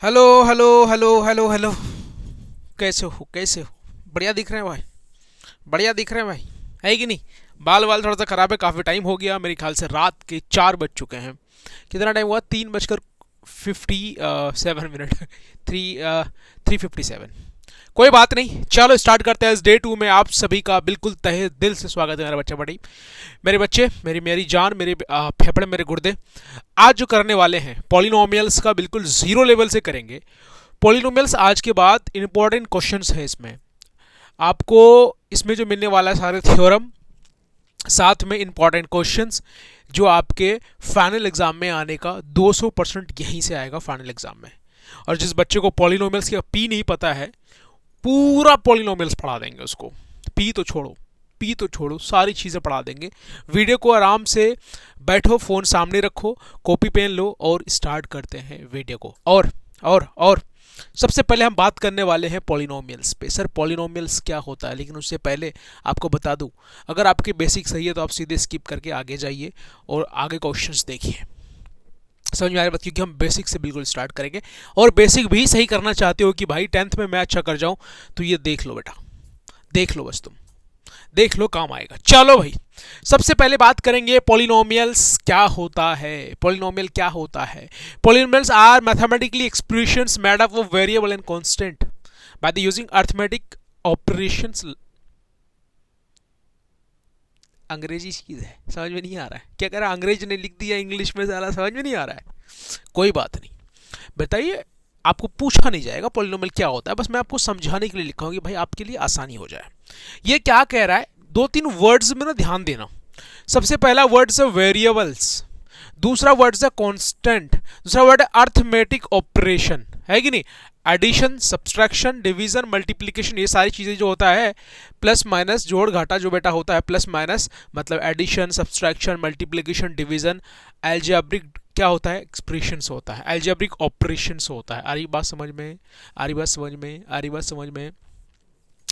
Hello hello hello hello hello. कैसे हो? बढ़िया दिख रहे हैं भाई। बढ़िया दिख रहे हैं भाई। है कि नहीं? बाल वाल थोड़ा सा खराब है, काफ़ी टाइम हो गया, मेरे ख्याल से रात के 4 बज चुके हैं। कितना टाइम हुआ? 3 बजकर 57 मिनट। 3:57। कोई बात नहीं, चलो स्टार्ट करते हैं। इस डे 2 में आप सभी का बिल्कुल तहे दिल से स्वागत है मेरा बच्चा बड़ी। मेरे बच्चे, मेरी मेरी जान, मेरे फेफड़े, मेरे गुर्दे। आज जो करने वाले हैं पॉलिनोमियल्स का बिल्कुल जीरो लेवल से करेंगे। पॉलिनोमियल्स आज के बाद इंपॉर्टेंट क्वेश्चंस हैं इसमें। आपको इसमें जो मिलने वाला है सारे थ्योरम, साथ में इंपॉर्टेंट क्वेश्चंस जो आपके फाइनल एग्जाम में आने का 200% यहीं से आएगा फाइनल एग्जाम में। और जिस बच्चे को पॉलिनोमियल्स का पी नहीं पता है, पूरा पॉलिनोमियल्स पढ़ा देंगे उसको। पी तो छोड़ो, पी तो छोड़ो, सारी चीज़ें पढ़ा देंगे। वीडियो को आराम से बैठो, फ़ोन सामने रखो, कॉपी पेन लो और स्टार्ट करते हैं वीडियो को। और सबसे पहले हम बात करने वाले हैं पॉलिनोमियल्स पे। सर पॉलिनोमियल्स क्या होता है? लेकिन उससे पहले आपको बता दूं, अगर आपकी बेसिक सही है तो आप सीधे स्किप करके आगे जाइए और आगे क्वेश्चंस देखिए। समझ में आ रही बात? क्योंकि हम बेसिक से बिल्कुल स्टार्ट करेंगे। और बेसिक भी सही करना चाहते हो कि भाई 10th में मैं अच्छा कर जाऊं, तो ये देख लो बेटा, देख लो, बस तुम देख लो, काम आएगा। चलो भाई, सबसे पहले बात करेंगे पॉलिनोमियल्स क्या होता है। पॉलिनोमियल क्या होता है? Polynomials are mathematically expressions made up of variable and constant by the using arithmetic operations. अंग्रेजी चीज है, समझ में नहीं आ रहा है क्या कह रहा है? अंग्रेज ने लिख दिया इंग्लिश में, साला समझ में नहीं आ रहा है। कोई बात नहीं, बताइए। आपको पूछा नहीं जाएगा पॉलिनोमियल क्या होता है, बस मैं आपको समझाने के लिए लिखा हूं कि भाई आपके लिए आसानी हो जाए। ये क्या कह रहा है, दो तीन वर्ड्स में ना ध्यान देना। सबसे पहला वर्ड है वेरिएबल्स, दूसरा वर्ड है कांस्टेंट, दूसरा वर्ड है अर्थमेटिक ऑपरेशन, है कि नहीं? एडिशन, सब्सट्रैक्शन, डिवीजन, मल्टीप्लिकेशन, ये सारी चीजें जो होता है, प्लस माइनस, जोड़ घाटा जो बेटा होता है, प्लस माइनस मतलब addition, subtraction, multiplication, division, algebraic क्या होता है? एक्सप्रेशंस होता है, एल्जेब्रिक ऑपरेशंस होता है। आ रही बात समझ में? आ रही बात समझ में? आ रही बात समझ में?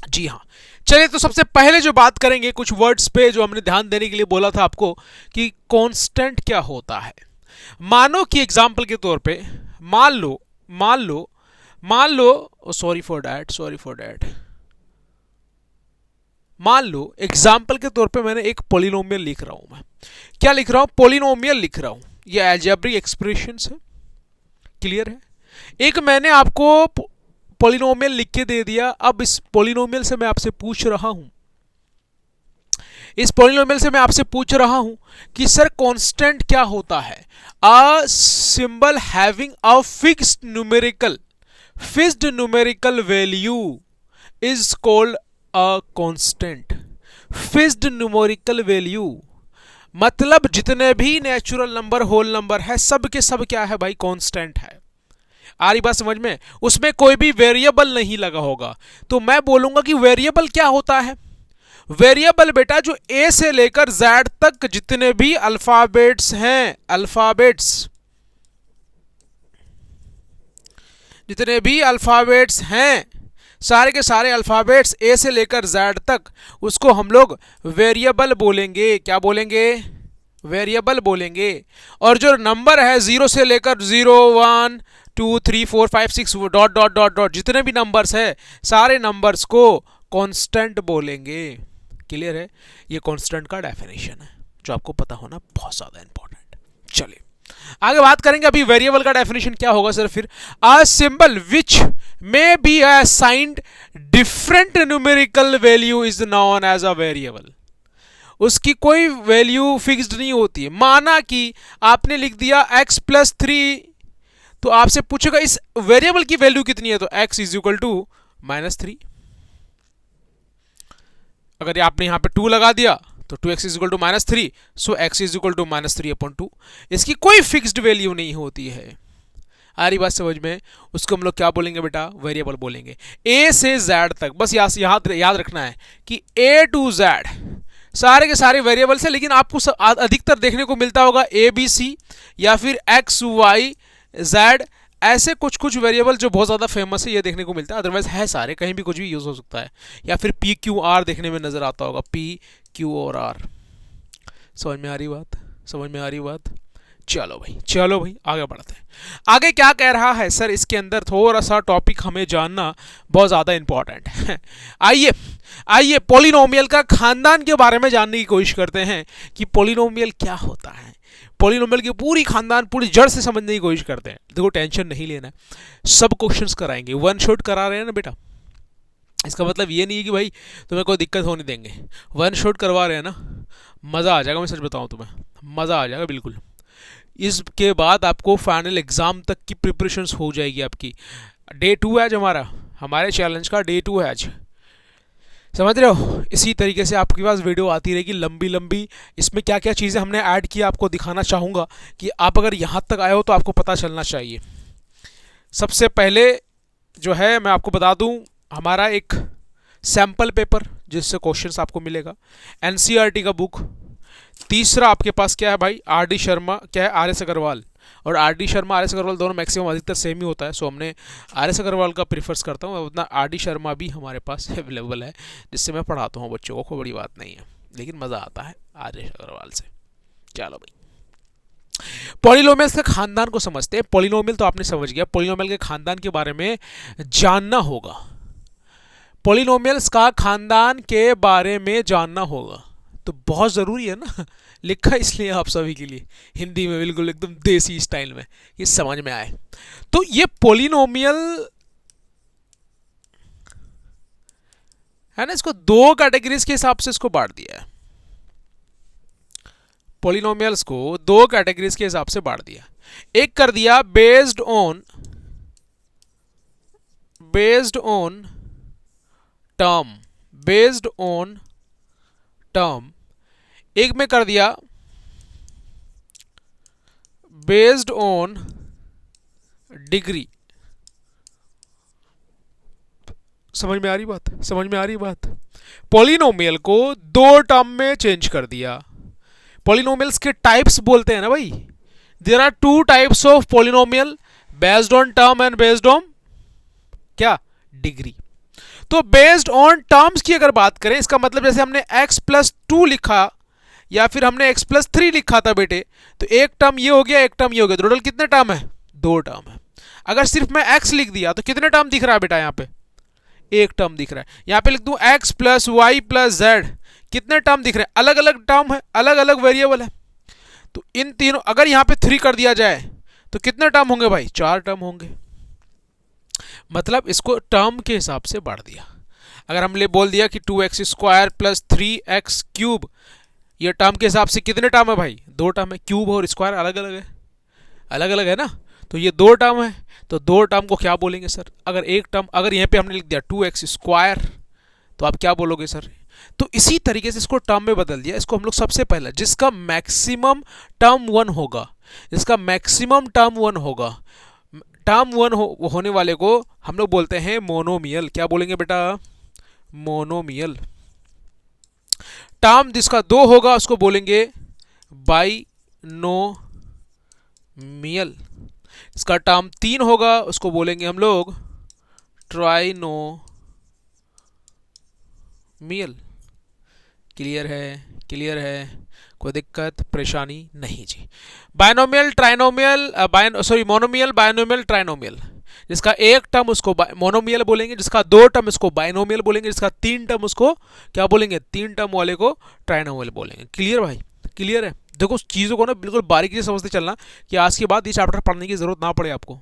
जी हाँ। चलिए, तो सबसे पहले जो बात करेंगे कुछ वर्ड्स पे जो हमने ध्यान देने के लिए बोला था आपको कि कांस्टेंट क्या होता है। मानो कि एग्जाम्पल के तौर पे, मान लो मान लो मान लो sorry for that, sorry for that. मान लो एग्जाम्पल के तौर पे मैंने एक पोलिनोमियल लिख रहा हूं। मैं क्या लिख रहा हूं? पोलिनोमियल लिख रहा हूं। ये एल्जेब्रिक एक्सप्रेशंस है, क्लियर है? एक मैंने आपको पोलिनोमियल लिख के दे दिया। अब इस पोलिनोमियल से मैं आपसे पूछ रहा हूं, इस पोलिनोमियल से मैं आपसे पूछ रहा हूं कि सर कांस्टेंट क्या होता है? A symbol having a fixed numerical value is called a constant. Fixed numerical value मतलब जितने भी नेचुरल नंबर, होल नंबर है, सब के सब क्या है भाई? कांस्टेंट है। आ रही बात समझ में? उसमें कोई भी वेरिएबल नहीं लगा होगा। तो मैं बोलूंगा कि वेरिएबल क्या होता है? वेरिएबल बेटा जो ए से लेकर जेड तक जितने भी अल्फाबेट्स हैं, अल्फाबेट्स, जितने भी अल्फाबेट्स हैं, सारे के सारे अल्फाबेट्स ए से लेकर जेड तक, उसको हम लोग वेरिएबल बोलेंगे। क्या बोलेंगे? वेरिएबल बोलेंगे। और जो नंबर है 0 से लेकर 0, 1, 2, 3, 4, 5, 6 डॉट डॉट डॉट डॉट, जितने भी नंबर्स है, सारे नंबर्स को कांस्टेंट बोलेंगे। क्लियर है? ये कांस्टेंट का डेफिनेशन है, जो आपको पता होना बहुत ज्यादा इंपॉर्टेंट। चलिए आगे बात करेंगे। अभी वेरिएबल का डेफिनेशन क्या होगा सर? फिर a symbol which may be assigned different numerical value is known as a variable. उसकी कोई वैल्यू फिक्स्ड नहीं होती है। माना कि आपने लिख दिया x+3, तो आपसे पूछेगा इस वेरिएबल की वैल्यू कितनी है, तो x इज इक्वल टू -3। अगर आपने यहां पे 2 लगा दिया तो 2x is equal to -3, so x is equal to -3/2। इसकी कोई फिक्स्ड वैल्यू नहीं होती है। आ रही बात समझ में? उसको हम लोग क्या बोलेंगे बेटा? वेरिएबल बोलेंगे। ए से जेड तक, बस याद रखना है कि ए टू जेड सारे के सारे वेरिएबल्स हैं। लेकिन आपको अधिकतर देखने को मिलता होगा ए बी सी या फिर एक्स वाई जेड, ऐसे कुछ कुछ वेरिएबल जो बहुत ज़्यादा फेमस है, ये देखने को मिलता है। अदरवाइज है सारे, कहीं भी कुछ भी यूज़ हो सकता है। या फिर पी क्यू आर देखने में नज़र आता होगा, पी क्यू और आर। समझ में आ रही बात? समझ में आ रही बात? चलो भाई आगे बढ़ते हैं। आगे क्या कह रहा है सर, इसके अंदर थोड़ा सा टॉपिक हमें जानना बहुत ज़्यादा इंपॉर्टेंट है। आइए आइए पॉलिनोमियल का खानदान के बारे में जानने की कोशिश करते हैं कि पॉलिनोमियल क्या होता है। पॉलिनोमियल की पूरी खानदान, पूरी जड़ से समझने की कोशिश करते हैं। देखो टेंशन नहीं लेना है, सब क्वेश्चंस कराएंगे, वन शॉट करा रहे हैं ना बेटा। इसका मतलब ये नहीं है कि भाई तुम्हें कोई दिक्कत होने देंगे, वन शॉट करवा रहे हैं ना, मज़ा आ जाएगा। मैं सच बताऊं तुम्हें, मज़ा आ जाएगा बिल्कुल। इसके बाद आपको फाइनल एग्ज़ाम तक की प्रिपरेशंस हो जाएगी आपकी। डे 2 है आज हमारे चैलेंज का डे 2 है आज, समझ रहे हो। इसी तरीके से आपके पास वीडियो आती रहेगी लंबी लंबी। इसमें क्या क्या चीज़ें हमने ऐड किया आपको दिखाना चाहूँगा कि आप अगर यहाँ तक आए हो तो आपको पता चलना चाहिए। सबसे पहले जो है मैं आपको बता दूँ, हमारा एक सैम्पल पेपर जिससे क्वेश्चंस आपको मिलेगा, एनसीईआरटी का बुक। तीसरा आपके पास क्या है भाई, आर डी शर्मा, क्या है, आर एस अग्रवाल। और R D Sharma R S Agarwal दोनों मैक्सिमम अधिकतर सेम ही होता है, सो हमने आर एस अग्रवाल का प्रीफर्स करता हूँ। उतना आर डी शर्मा भी हमारे पास अवेलेबल है जिससे मैं पढ़ाता हूँ बच्चों को, कोई बड़ी बात नहीं है, लेकिन मज़ा आता है आर एस अग्रवाल से। चलो भाई पॉलिनोमियल्स के खानदान को समझते हैं। पॉलिनोमियल तो आपने समझ गया, पॉलिनोमियल के खानदान के बारे में जानना होगा। पॉलिनोमियल्स का खानदान के बारे में जानना होगा तो बहुत ज़रूरी है ना, लिखा इसलिए आप सभी के लिए हिंदी में बिल्कुल एकदम देसी स्टाइल में, ये समझ में आए। तो ये पॉलिनोमियल है ना, इसको दो कैटेगरीज के हिसाब से इसको बांट दिया है। पॉलिनोमियल्स को दो कैटेगरीज के हिसाब से बांट दिया। एक कर दिया based on term, based on term. एक में कर दिया बेस्ड ऑन डिग्री। समझ में आ रही बात, समझ में आ रही बात। पॉलिनोमियल को दो टर्म में चेंज कर दिया। पॉलिनोमियल्स के टाइप्स बोलते हैं ना भाई, there are two types of polynomial, based on term and based on क्या, डिग्री। तो बेस्ड ऑन टर्म्स की अगर बात करें, इसका मतलब जैसे हमने x+2 लिखा या फिर हमने x+3 लिखा था बेटे, तो एक टर्म ये हो गया, एक टर्म ये हो गया, तो टोटल कितने टर्म है, दो टर्म है। अगर सिर्फ मैं x लिख दिया तो कितने टर्म दिख रहा है बेटा, यहाँ पे एक टर्म दिख रहा है। यहाँ पे लिख दूं x+y+z, कितने टर्म दिख रहे हैं, अलग अलग टर्म है, अलग अलग वेरिएबल है। तो इन तीनों, अगर यहाँ पे 3 कर दिया जाए तो कितने टर्म होंगे भाई, 4 टर्म होंगे। मतलब इसको टर्म के हिसाब से बांट दिया। अगर हमने बोल दिया कि 2x² + 3x³, ये टर्म के हिसाब से कितने टर्म है भाई, दो टर्म है। क्यूब और स्क्वायर अलग अलग है, अलग अलग है ना, तो ये दो टर्म है। तो दो टर्म को क्या बोलेंगे सर, अगर एक टर्म, अगर यहाँ पे हमने लिख दिया 2x² तो आप क्या बोलोगे सर। तो इसी तरीके से इसको टर्म में बदल दिया। इसको हम लोग सबसे पहले जिसका मैक्सिमम टर्म 1 होगा, जिसका मैक्सिमम टर्म 1 होगा, टर्म 1 होने वाले को हम लोग बोलते हैं मोनोमियल। क्या बोलेंगे बेटा, मोनोमियल। टर्म जिसका 2 होगा उसको बोलेंगे बाइनोमियल। इसका टर्म 3 होगा उसको बोलेंगे हम लोग ट्राइनोमियल। क्लियर है, क्लियर है, कोई दिक्कत परेशानी नहीं जी। Binomial, trinomial, monomial, binomial, trinomial. जिसका एक टर्म उसको मोनोमियल बोलेंगे, जिसका दो टर्म उसको बाइनोमियल बोलेंगे, जिसका 3 टर्म उसको क्या बोलेंगे, 3 टर्म वाले को ट्राइनोमियल बोलेंगे। क्लियर भाई, क्लियर है। देखो चीज़ों को ना बिल्कुल बारीकी से समझते चलना कि आज के बाद ये चैप्टर पढ़ने की ज़रूरत ना पड़े आपको।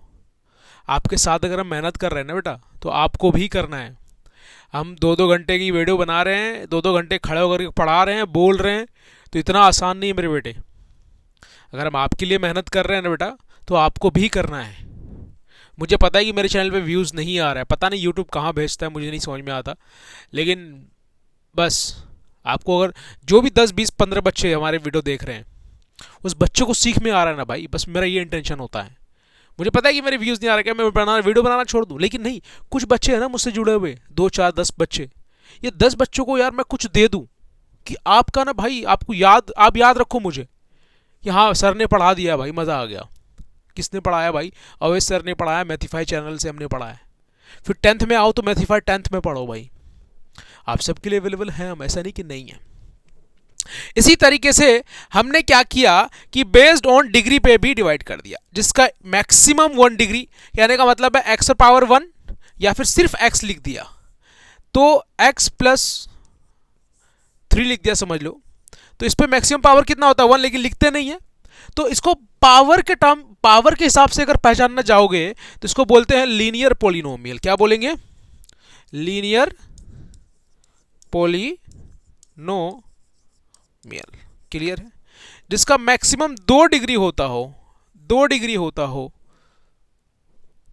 आपके साथ अगर हम मेहनत कर रहे हैं ना बेटा, तो आपको भी करना है। हम 2-2 घंटे की वीडियो बना रहे हैं, 2-2 घंटे खड़े होकर के पढ़ा रहे हैं, बोल रहे हैं, तो इतना आसान नहीं है मेरे बेटे। अगर हम आपके लिए मेहनत कर रहे हैं ना बेटा, तो आपको भी करना है। मुझे पता है कि मेरे चैनल पे व्यूज़ नहीं आ रहा है, पता नहीं यूट्यूब कहाँ भेजता है, मुझे नहीं समझ में आता। लेकिन बस आपको अगर जो भी 10, 20, 15 बच्चे हमारे वीडियो देख रहे हैं, उस बच्चे को सीख में आ रहा है ना भाई, बस मेरा ये इंटेंशन होता है। मुझे पता है कि मेरे व्यूज़ नहीं आ रहे, क्या मैं वीडियो बनाना छोड़ दूँ, लेकिन नहीं, कुछ बच्चे हैं ना मुझसे जुड़े हुए, 2, 4, 10 बच्चे, ये 10 बच्चों को यार मैं कुछ दे दूँ कि आपका ना भाई, आपको आप याद रखो मुझे कि हाँ सर ने पढ़ा दिया भाई, मज़ा आ गया। किसने पढ़ाया भाई, अवैध सर ने पढ़ाया, मैथीफाई चैनल से हमने पढ़ाया। फिर 10th में आओ तो मैथीफाई 10th में पढ़ो भाई, आप सबके लिए अवेलेबल हैं हम, ऐसा नहीं कि नहीं है। इसी तरीके से हमने क्या किया कि बेस्ड ऑन डिग्री पे भी डिवाइड कर दिया, जिसका मैक्सिमम 1 डिग्री, कहने का मतलब है एक्स पावर 1 या फिर सिर्फ एक्स लिख दिया तो x प्लस 3 लिख दिया समझ लो, तो इस पे मैक्सिमम पावर कितना होता है 1, लेकिन लिखते नहीं है। तो इसको पावर के टर्म, पावर के हिसाब से अगर पहचानना जाओगे तो इसको बोलते हैं लीनियर पोलिनोमियल। क्या बोलेंगे? Linear polynomial. क्लियर है? जिसका मैक्सिमम 2 डिग्री होता हो, 2 डिग्री होता हो,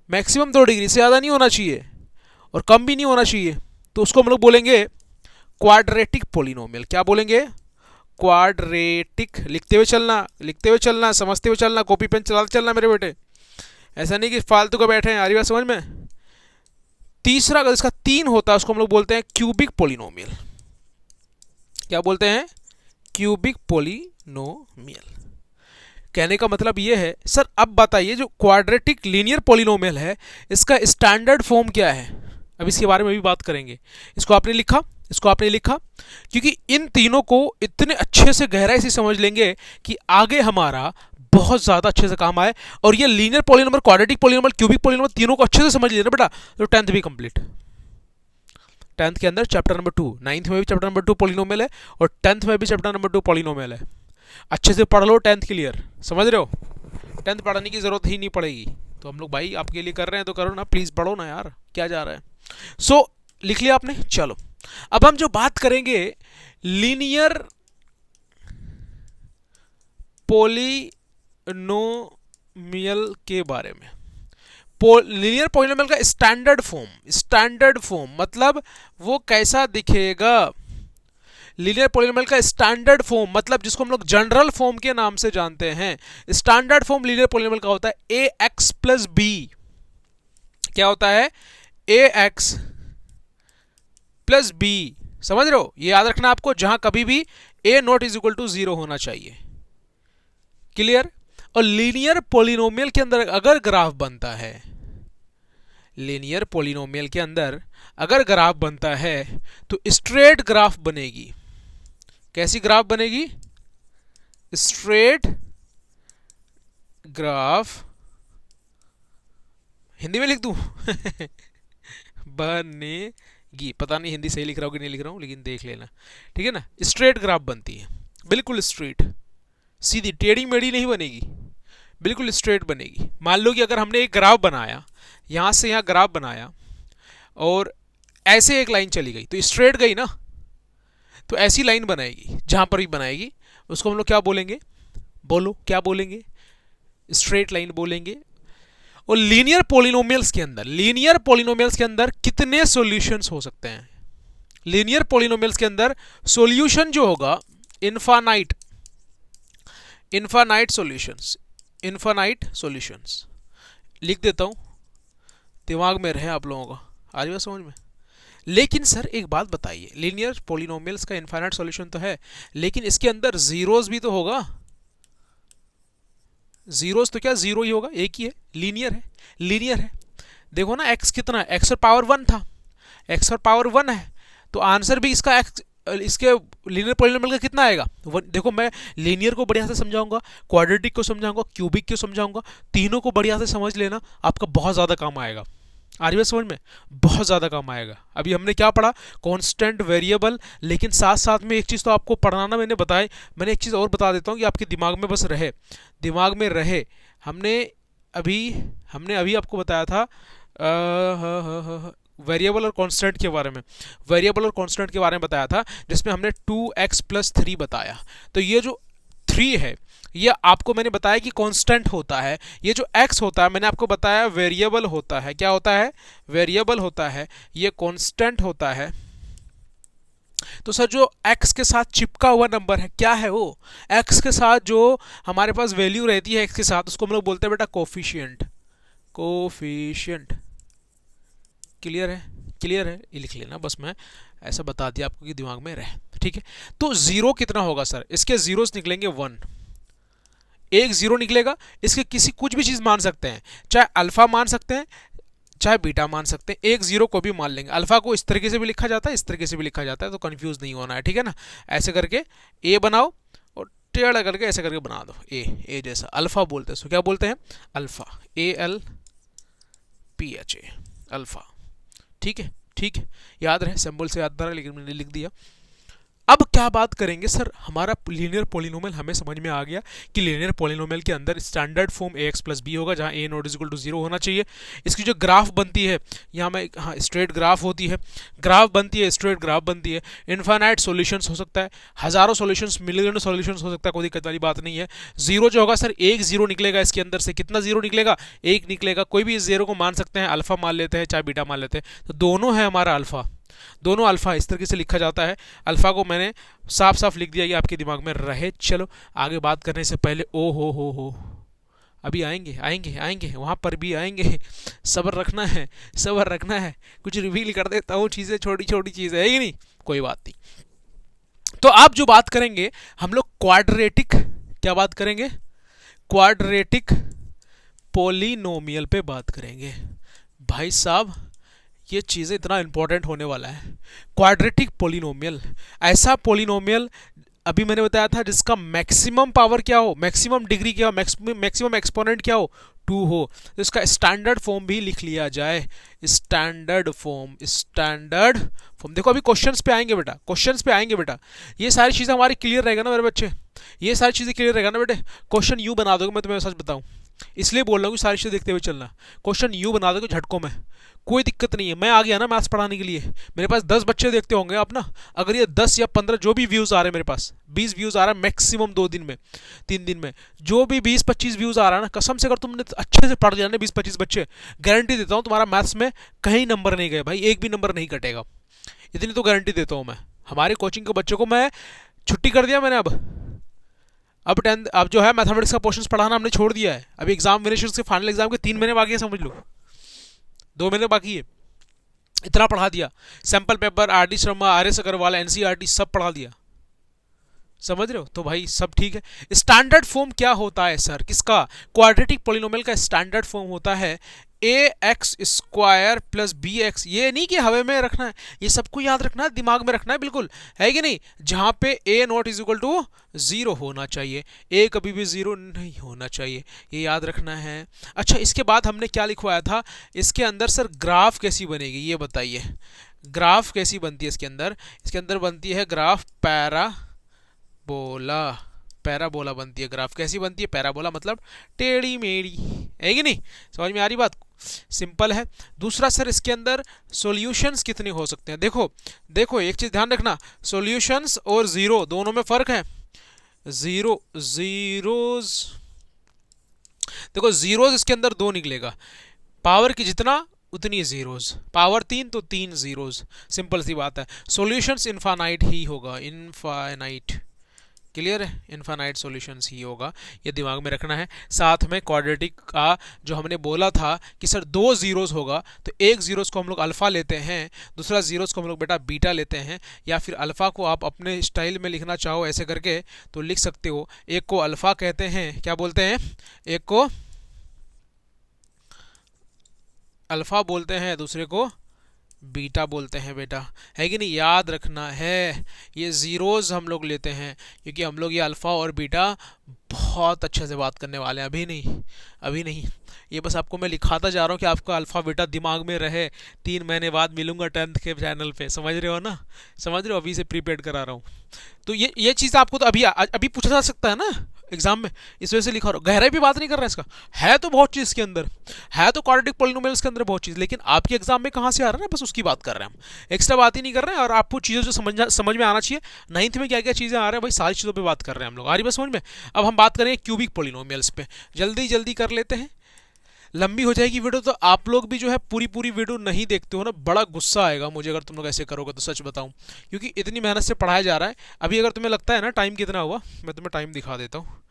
मैक्सिमम 2 डिग्री से ज़्यादा नहीं होना चाहिए और कम भी नहीं होना चाहिए, तो उसको हम लोग बोलेंगे क्वाड्रेटिक पोलिनोमियल। क्या बोलेंगे? क्वाड्रेटिक। लिखते हुए चलना, लिखते हुए चलना, समझते हुए चलना, कॉपी पेन चलाते चलना मेरे बेटे, ऐसा नहीं कि फालतू का बैठे हैं। आ रही बात समझ में? तीसरा अगर इसका 3 होता है उसको हम लोग बोलते हैं क्यूबिक पोलिनोमियल। क्या बोलते हैं? Cubic polynomial. कहने का मतलब ये है सर, अब बताइए जो क्वाड्रेटिक लीनियर पोलिनोमियल है इसका स्टैंडर्ड फॉर्म क्या है? अब इसके बारे में भी बात करेंगे। इसको आपने लिखा, इसको आपने लिखा, क्योंकि इन तीनों को इतने अच्छे से गहराई से समझ लेंगे कि आगे हमारा बहुत ज़्यादा अच्छे से काम आए। और ये linear polynomial, quadratic polynomial, cubic polynomial तीनों को अच्छे से समझ लेना बेटा, तो 10th भी कंप्लीट। 10th के अंदर चैप्टर नंबर 2, 9th में भी चैप्टर नंबर 2 पोलिनोमियल है और 10th में भी चैप्टर नंबर 2 पोलिनोमियल है। अच्छे से पढ़ लो, 10th क्लियर। समझ रहे हो? 10th पढ़ने की ज़रूरत ही नहीं पड़ेगी। तो हम लोग भाई आपके लिए कर रहे हैं तो करो ना, प्लीज़ पढ़ो ना यार, क्या जा रहा है। सो लिख लिया आपने? चलो अब हम जो बात करेंगे लीनियर पोलिनोमियल के बारे में। लीनियर पोलिनोमियल का स्टैंडर्ड फॉर्म, स्टैंडर्ड फॉर्म मतलब वो कैसा दिखेगा? लीनियर पोलिनोमियल का स्टैंडर्ड फॉर्म मतलब जिसको हम लोग जनरल फॉर्म के नाम से जानते हैं, स्टैंडर्ड फॉर्म लीनियर पोलिनोमियल का होता है ax प्लस बी। क्या होता है? ax plus b. समझ रहे हो? ये याद रखना आपको, जहां कभी भी a naught is equal to 0 होना चाहिए। क्लियर? और लीनियर पोलिनोमियल के अंदर अगर ग्राफ बनता है, लीनियर पोलिनोमियल के अंदर अगर ग्राफ बनता है तो स्ट्रेट ग्राफ बनेगी। कैसी ग्राफ बनेगी? Straight graph. हिंदी में लिख दूं? बनेगी। पता नहीं हिंदी सही लिख रहा हूं कि नहीं लिख रहा हूं, लेकिन देख लेना, ठीक है ना? स्ट्रेट ग्राफ बनती है, बिल्कुल स्ट्रेट, सीधी, टेढ़ी मेढ़ी नहीं बनेगी, बिल्कुल स्ट्रेट बनेगी। मान लो कि अगर हमने एक ग्राफ बनाया, यहां से यहां ग्राफ बनाया और ऐसे एक लाइन चली गई तो स्ट्रेट गई ना, तो ऐसी लाइन बनाएगी, जहां पर भी बनाएगी उसको हम लोग क्या बोलेंगे? बोलो क्या बोलेंगे? स्ट्रेट लाइन बोलेंगे। और लीनियर पोलिनोमियल्स के अंदर, लीनियर पोलिनोमियल्स के अंदर कितने सॉल्यूशंस हो सकते हैं? लीनियर पोलिनोमियल्स के अंदर सॉल्यूशन जो होगा infinite, infinite solutions, infinite solutions. लिख देता हूं, दिमाग में रहे आप लोगों का। आ रही बात समझ में? लेकिन सर एक बात बताइए, लीनियर पोलिनोमियल्स का इनफाइनाइट सॉल्यूशन तो है, लेकिन इसके अंदर जीरोस भी तो होगा। जीरोस तो क्या जीरो ही होगा, एक ही है, लीनियर है, लीनियर है। देखो ना एक्स कितना है, एक्स और पावर 1 था, एक्स और पावर 1 है, तो आंसर भी इसका एक्स, इसके लीनियर पोलिनोमियल का कितना आएगा? देखो मैं लीनियर को बढ़िया से समझाऊंगा, क्वाड्रेटिक को समझाऊंगा, क्यूबिक को समझाऊंगा, तीनों को बढ़िया से समझ लेना, आपका बहुत ज़्यादा काम आएगा। आ रही बात समझ में? बहुत ज़्यादा काम आएगा। अभी हमने क्या पढ़ा? कांस्टेंट, वेरिएबल, लेकिन साथ साथ में एक चीज़ तो आपको पढ़ाना मैंने बताई, मैंने एक चीज़ और बता देता हूँ कि आपके दिमाग में बस रहे, दिमाग में रहे। हमने अभी आपको बताया था वेरिएबल और कांस्टेंट के बारे में, वेरिएबल और कांस्टेंट के बारे में बताया था, जिसमें हमने 2x प्लस 3 बताया। तो ये जो 3 है ये आपको मैंने बताया कि कांस्टेंट होता है, ये जो x होता है मैंने आपको बताया वेरिएबल होता है। क्या होता है? वेरिएबल होता है, ये कांस्टेंट होता है। तो सर जो x के साथ चिपका हुआ नंबर है क्या है वो? x के साथ जो हमारे पास वैल्यू रहती है x के साथ, उसको हम लोग बोलते हैं बेटा कोफिशिएंट, कोफिशिएंट। क्लियर है? क्लियर है? ये लिख लेना, बस मैं ऐसा बता दिया आपको कि दिमाग में रहे, ठीक है? तो जीरो कितना होगा सर? इसके जीरोस निकलेंगे 1, एक जीरो निकलेगा। इसके किसी कुछ भी चीज़ मान सकते हैं, चाहे अल्फा मान सकते हैं, चाहे बीटा मान सकते हैं, एक जीरो को भी मान लेंगे। अल्फा को इस तरीके से भी लिखा जाता है, इस तरीके से भी लिखा जाता है, तो कंफ्यूज नहीं होना है, ठीक है ना। ऐसे करके ए बनाओ और टेढ़ा करके ऐसे करके बना दो, ए जैसा अल्फा बोलते हैं। सो क्या बोलते हैं? Alpha, ALPHA, alpha. ठीक है, ठीक है, याद रहे, सिंबल से याद रहा, लेकिन मैंने लिख दिया। अब क्या बात करेंगे सर, हमारा लीनियर पॉलिनोमियल हमें समझ में आ गया कि लीनियर पॉलिनोमियल के अंदर standard form ax plus b होगा, जहाँ a naught is equal to 0 होना चाहिए। इसकी जो ग्राफ बनती है, यहाँ में हाँ स्ट्रेट ग्राफ होती है, ग्राफ बनती है, स्ट्रेट ग्राफ बनती है। इन्फानाइट सॉल्यूशंस हो सकता है, हज़ारों सॉल्यूशंस, मिलियन सॉल्यूशंस हो सकता है, कोई दिक्कत वाली बात नहीं है। जीरो जो होगा सर, एक जीरो निकलेगा इसके अंदर से। कितना जीरो निकलेगा? एक निकलेगा। कोई भी इस जीरो को मान सकते हैं, अल्फा मान लेते हैं चाहे बीटा मान लेते हैं, तो दोनों है हमारा अल्फा, दोनों अल्फा इस तरीके से लिखा जाता है। अल्फा को मैंने साफ साफ लिख दिया, ये आपके दिमाग में रहे। चलो आगे बात करने से पहले, ओ हो, अभी आएंगे आएंगे आएंगे, वहाँ पर भी आएंगे, सब्र रखना है, सब्र रखना है। कुछ रिवील कर देता हूँ चीज़ें, छोटी छोटी चीज़ें है कि नहीं, कोई बात नहीं। तो आप जो बात करेंगे, हम लोग क्वाड्रेटिक, क्या बात करेंगे? क्वाड्रेटिक पॉलिनोमियल पे बात करेंगे। भाई साहब ये चीज़ें इतना इंपॉर्टेंट होने वाला है। क्वाड्रेटिक पॉलिनोमियल, ऐसा पॉलिनोमियल अभी मैंने बताया था जिसका मैक्सिमम पावर क्या हो, मैक्सिमम डिग्री क्या हो, मैक्सिमम एक्सपोनेंट क्या हो, 2 हो। तो इसका स्टैंडर्ड फॉर्म भी लिख लिया जाए, स्टैंडर्ड फॉर्म, स्टैंडर्ड फॉर्म। देखो अभी क्वेश्चंस पे आएंगे बेटा, क्वेश्चंस पे आएंगे बेटा। ये सारी चीज़ें हमारी क्लियर रहेगा ना मेरे बच्चे, ये सारी चीज़ें क्लियर रहेगा ना बेटे। क्वेश्चन यूँ बना दोगे, मैं तुम्हें सच बताऊँ, इसलिए बोल रहा हूँ कि सारी चीज़ें देखते हुए चलना। क्वेश्चन यूँ बना दोगे झटकों में, कोई दिक्कत नहीं है। मैं आ गया ना मैथ्स पढ़ाने के लिए, मेरे पास 10 बच्चे देखते होंगे आप ना। अगर ये 10 या 15 जो भी व्यूज़ आ रहे हैं, मेरे पास 20 व्यूज़ आ रहा है मैक्सिमम 2 दिन में, 3 दिन में, जो भी 20-25 व्यूज़ आ रहा है ना, कसम से अगर तुमने अच्छे से पढ़ लिया ना 20-25 बच्चे, गारंटी देता हूँ तुम्हारा मैथ्स में कहीं नंबर नहीं गए भाई, एक भी नंबर नहीं कटेगा, इतनी तो गारंटी देता हूँ मैं। हमारे कोचिंग के बच्चों को मैं छुट्टी कर दिया मैंने। अब 10 अब जो है मैथमेटिक्स का पोर्शन पढ़ाना हमने छोड़ दिया है। अभी एग्जाम फिनिश, उसके फाइनल एग्जाम के 3 महीने बाकी है, समझ लो 2 महीने बाकी है, इतना पढ़ा दिया। Sample paper R D Sharma, R S Agarwal, NCERT सब पढ़ा दिया, समझ रहे हो। तो भाई सब ठीक है। स्टैंडर्ड फॉर्म क्या होता है सर, किसका? क्वाड्रेटिक पॉलिनोमियल का स्टैंडर्ड फॉर्म होता है ax स्क्वायर प्लस bx। ये नहीं कि हवा में रखना है, ये सबको याद रखना है, दिमाग में रखना है, बिल्कुल है कि नहीं। जहां पे a naught is equal to 0 होना चाहिए, a कभी भी 0 नहीं होना चाहिए, ये याद रखना है। अच्छा इसके बाद हमने क्या लिखवाया था इसके अंदर सर, ग्राफ कैसी बनेगी ये बताइए। ग्राफ कैसी बनती है इसके अंदर? इसके अंदर बनती है ग्राफ पैराबोला, पैराबोला बनती है। ग्राफ कैसी बनती है? पैराबोला मतलब टेढ़ी मेढ़ी, है कि नहीं? समझ में आ रही बात? सिंपल है। दूसरा सर, इसके अंदर सॉल्यूशंस कितने हो सकते हैं? देखो देखो एक चीज ध्यान रखना, सॉल्यूशंस और जीरो दोनों में फर्क है। जीरोज, देखो जीरोज इसके अंदर 2 निकलेगा, पावर की जितना उतनी जीरोज, पावर 3 तो 3 जीरोज, सिंपल सी बात है। सॉल्यूशंस इनफाइनाइट ही होगा, इनफाइनाइट, क्लियर है, इनफाइनाइट सॉल्यूशंस ही होगा, ये दिमाग में रखना है। साथ में क्वाड्रेटिक का जो हमने बोला था कि सर 2 जीरोस होगा, तो एक जीरोस को हम लोग अल्फा लेते हैं, दूसरा जीरोस को हम लोग बेटा बीटा लेते हैं, या फिर अल्फा को आप अपने स्टाइल में लिखना चाहो ऐसे करके तो लिख सकते हो। एक को अल्फा कहते हैं, क्या बोलते हैं? एक को अल्फा बोलते हैं, दूसरे को बीटा बोलते हैं बेटा, है कि नहीं? याद रखना है, ये जीरोज हम लोग लेते हैं क्योंकि हम लोग ये अल्फ़ा और बीटा बहुत अच्छे से बात करने वाले हैं। अभी नहीं, अभी नहीं, ये बस आपको मैं लिखाता जा रहा हूँ कि आपका अल्फ़ा बीटा दिमाग में रहे। 3 महीने बाद मिलूंगा 10th के चैनल पे, समझ रहे हो ना? समझ रहे हो? अभी से प्रीपेड करा रहा हूँ। तो ये चीज़ आपको तो अभी अभी पूछा जा सकता है ना एग्जाम में, इस वजह से लिखा रहा हूँ। गहराई भी बात नहीं कर रहा है इसका, है तो बहुत चीज़ इसके अंदर, है तो क्वाड्रेटिक पॉलिनोमियल्स के अंदर बहुत चीज़, लेकिन आपके एग्जाम में कहाँ से आ रहा है ना, बस उसकी बात कर रहे हैं हम, एक्स्ट्रा बात ही नहीं कर रहे हैं। और आपको चीज़ें जो समझ में आना चाहिए, 9th में क्या क्या चीज़ें आ रही हैं भाई, सारी चीज़ों पर बात कर रहे हैं हम लोग, आ रही बस समझ में। अब हम बात करें क्यूबिक पॉलिनोमियल्स पे, जल्दी जल्दी कर लेते हैं, लंबी हो जाएगी वीडियो। तो आप लोग भी जो है पूरी वीडियो नहीं देखते हो ना, बड़ा गुस्सा आएगा मुझे अगर तुम लोग ऐसे करोगे तो, सच बताऊं, क्योंकि इतनी मेहनत से पढ़ाया जा रहा है। अभी अगर तुम्हें लगता है ना टाइम कितना हुआ, मैं तुम्हें टाइम दिखा देता हूँ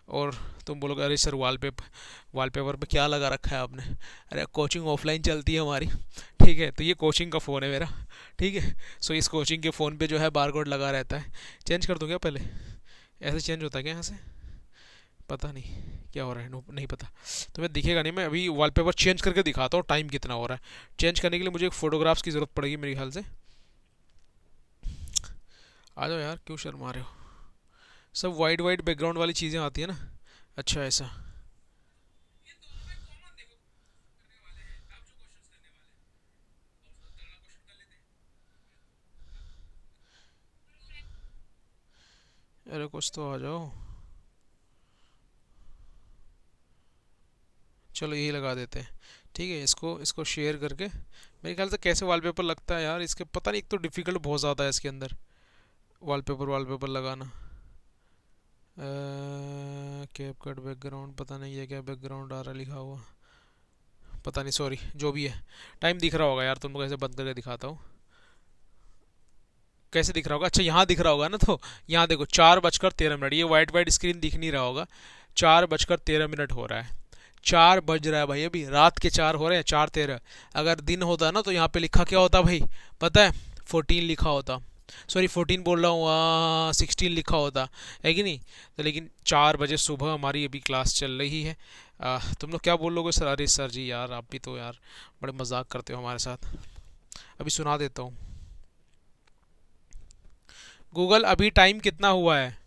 और तुम बोलोगे अरे सर वॉलपेपर पे क्या लगा रखा है आपने? अरे कोचिंग ऑफलाइन चलती है हमारी, ठीक है, तो ये कोचिंग का फ़ोन है मेरा, ठीक है। सो इस कोचिंग के फ़ोन पे जो है बारकोड लगा रहता है। चेंज कर दूँ क्या? पहले ऐसे चेंज होता है क्या यहाँ से? पता नहीं क्या हो रहा है, नहीं पता। तुम्हें दिखेगा नहीं, मैं अभी वॉलपेपर चेंज करके दिखाता हूँ टाइम कितना हो रहा है। चेंज करने के लिए मुझे एक फ़ोटोग्राफ्स की ज़रूरत पड़ेगी मेरे ख्याल से। आ जाओ यार, क्यों शर्मा रहे हो? सब वाइट वाइट बैकग्राउंड वाली चीज़ें आती है ना। अच्छा ऐसा। अरे कुछ तो आ जाओ। चलो यही लगा देते हैं। ठीक है, इसको इसको शेयर करके मेरे ख्याल से कैसे वॉलपेपर लगता है यार इसके, पता नहीं। एक तो डिफ़िकल्ट बहुत ज़्यादा है इसके अंदर वॉलपेपर वॉलपेपर लगाना। कैप कट बैकग्राउंड, पता नहीं ये क्या बैकग्राउंड आ रहा लिखा हुआ, पता नहीं, सॉरी जो भी है। टाइम दिख रहा होगा यार, तुमको कैसे बंद करके दिखाता हूँ। कैसे दिख रहा होगा? अच्छा यहाँ दिख रहा होगा ना, तो यहाँ देखो 4:13। ये वाइट वाइट स्क्रीन दिख नहीं रहा होगा। 4:13 हो रहा है। 4 बज रहा है भाई, अभी रात के 4 हो रहे हैं, 4:13। अगर दिन होता ना तो यहाँ पे लिखा क्या होता भाई, पता है? 14 लिखा होता। सॉरी 14 बोल रहा हूँ, 16 लिखा होता है कि नहीं? तो लेकिन 4 बजे सुबह हमारी अभी क्लास चल रही है। तुम लोग क्या बोल लोगे सर? अरे सर जी यार, आप भी तो यार बड़े मजाक करते हो हमारे साथ। अभी सुना देता हूँ। गूगल अभी टाइम कितना हुआ है?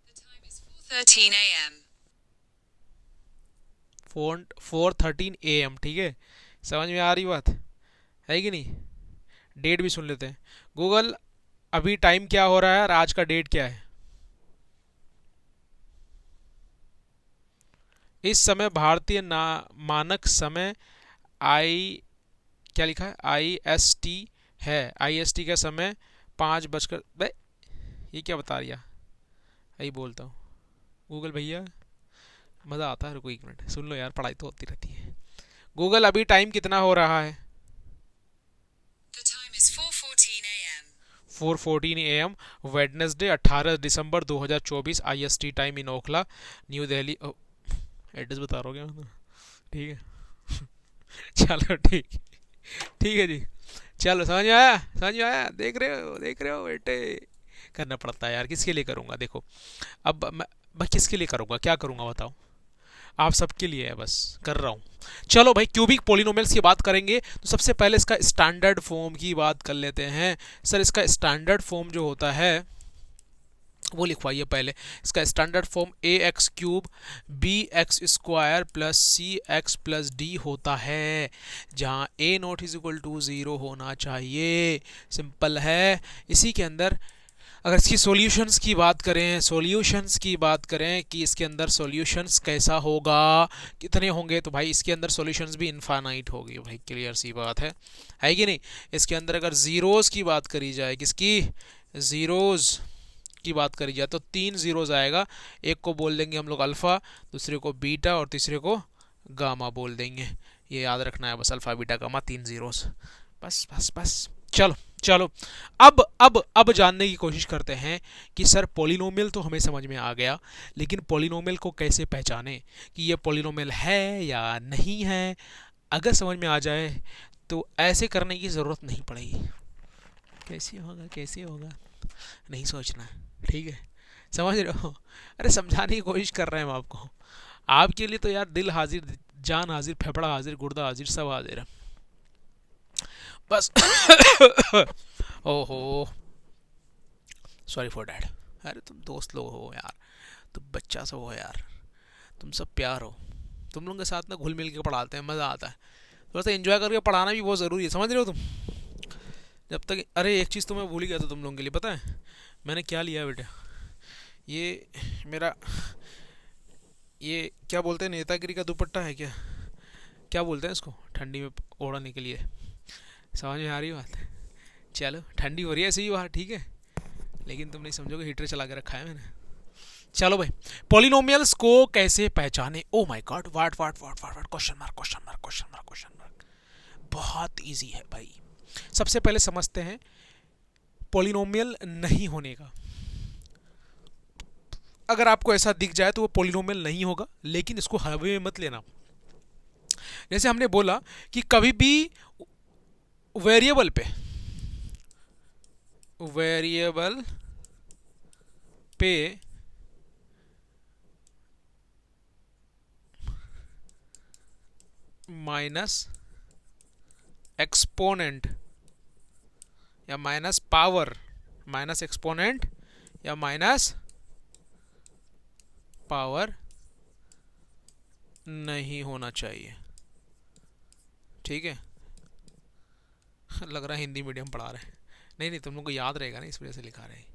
The time is 4:13 a.m. 4:13 AM, ठीक है? समझ में आ रही बात है कि नहीं? डेट भी सुन लेते हैं। गूगल अभी टाइम क्या हो रहा है और आज का डेट क्या है? इस समय भारतीय मानक समय आई, क्या लिखा है? IST है। IST का समय 5 बजकर बे, ये क्या बता रही है? यही बोलता हूँ गूगल भैया, मज़ा आता है। रुको 1 मिनट सुन लो यार, पढ़ाई तो होती रहती है। गूगल अभी टाइम कितना हो रहा है? The time is 4:14 a.m. 4:14 AM, Wednesday 18 December 2024, IST time in Okhla, new Delhi. Address बता रहा हूँ क्या मैं? ठीक है। चलो ठीक, ठीक है जी। चलो समझ में आया, समझ में आया? देख रहे हो बेटे, करना पड़ता है यार, किसके लिए करूँगा देखो। अब मैं किसके लिए करूँगा, क्या करूँगा बताओ? आप सबके लिए है, बस कर रहा हूँ। चलो भाई, क्यूबिक पोलिनोमियल्स की बात करेंगे तो सबसे पहले इसका स्टैंडर्ड फॉर्म की बात कर लेते हैं। सर इसका स्टैंडर्ड फॉर्म जो होता है वो लिखवाइए पहले। इसका standard form AX³ BX² plus CX+D होता है, जहाँ A≠0 होना चाहिए। सिंपल है। इसी के अंदर अगर इसकी सॉल्यूशंस की बात करें, सॉल्यूशंस की बात करें कि इसके अंदर सॉल्यूशंस कैसा होगा, कितने होंगे, तो भाई इसके अंदर सॉल्यूशंस भी इनफाइनाइट होगी भाई, क्लियर सी बात है कि नहीं? इसके अंदर अगर ज़ीरोज़ की बात करी जाए, किसकी? ज़ीरोज़ की बात करी जाए तो 3 ज़ीरोज़ आएगा। एक को बोल देंगे हम लोग अल्फ़ा, दूसरे को बीटा और तीसरे को गामा बोल देंगे। ये याद रखना है बस, अल्फ़ा बीटा गामा 3 ज़ीरोज़। बस बस बस। चलो चलो, अब जानने की कोशिश करते हैं कि सर पॉलिनोमियल तो हमें समझ में आ गया, लेकिन पॉलिनोमियल को कैसे पहचाने कि ये पॉलिनोमियल है या नहीं है। अगर समझ में आ जाए तो ऐसे करने की ज़रूरत नहीं पड़ेगी। कैसे होगा, कैसे होगा, नहीं सोचना, ठीक है? समझ रहे हो? अरे समझाने की कोशिश कर रहे हैं हम आपको। आपके लिए तो यार दिल हाजिर, जान हाजिर, फेफड़ा हाजिर, गुर्दा हाजिर, सब हाजिर है बस। ओहो, सॉरी फॉर डैट। अरे तुम दोस्त लोग हो यार, तुम बच्चा सब हो यार, तुम सब प्यार हो। तुम लोगों के साथ ना घुल मिल के पढ़ाते हैं, मज़ा आता है। थोड़ा सा एंजॉय करके पढ़ाना भी बहुत ज़रूरी है, समझ रहे हो तुम? जब तक, अरे एक चीज़ तो मैं भूल ही गया था तुम लोगों के लिए, पता है मैंने क्या लिया है बेटा? ये मेरा, ये क्या बोलते हैं, नेतागिरी का दुपट्टा है क्या? क्या बोलते हैं इसको ठंडी में ओढ़ने के लिए? समझ में आ रही बात? चलो ठंडी हो रही है ऐसे ही बाहर, ठीक है, लेकिन तुम नहीं समझोगे, हीटर चला के रखा है मैंने। चलो भाई, पॉलिनोमियल्स को कैसे पहचाने? Oh my god, what question mark, question mark, question mark, question mark. बहुत इजी है भाई। सबसे पहले समझते हैं पॉलिनोमियल नहीं होने का। अगर आपको ऐसा दिख जाए तो वो पॉलिनोमियल नहीं होगा, लेकिन इसको हवे में मत लेना। जैसे हमने बोला कि कभी भी वेरिएबल पे, वेरिएबल पे माइनस एक्सपोनेंट या माइनस पावर, माइनस एक्सपोनेंट या माइनस पावर नहीं होना चाहिए। ठीक है, लग रहा है हिंदी मीडियम पढ़ा रहे हैं। नहीं नहीं, तुम लोग को याद रहेगा ना, इस वजह से लिखा रहे हैं।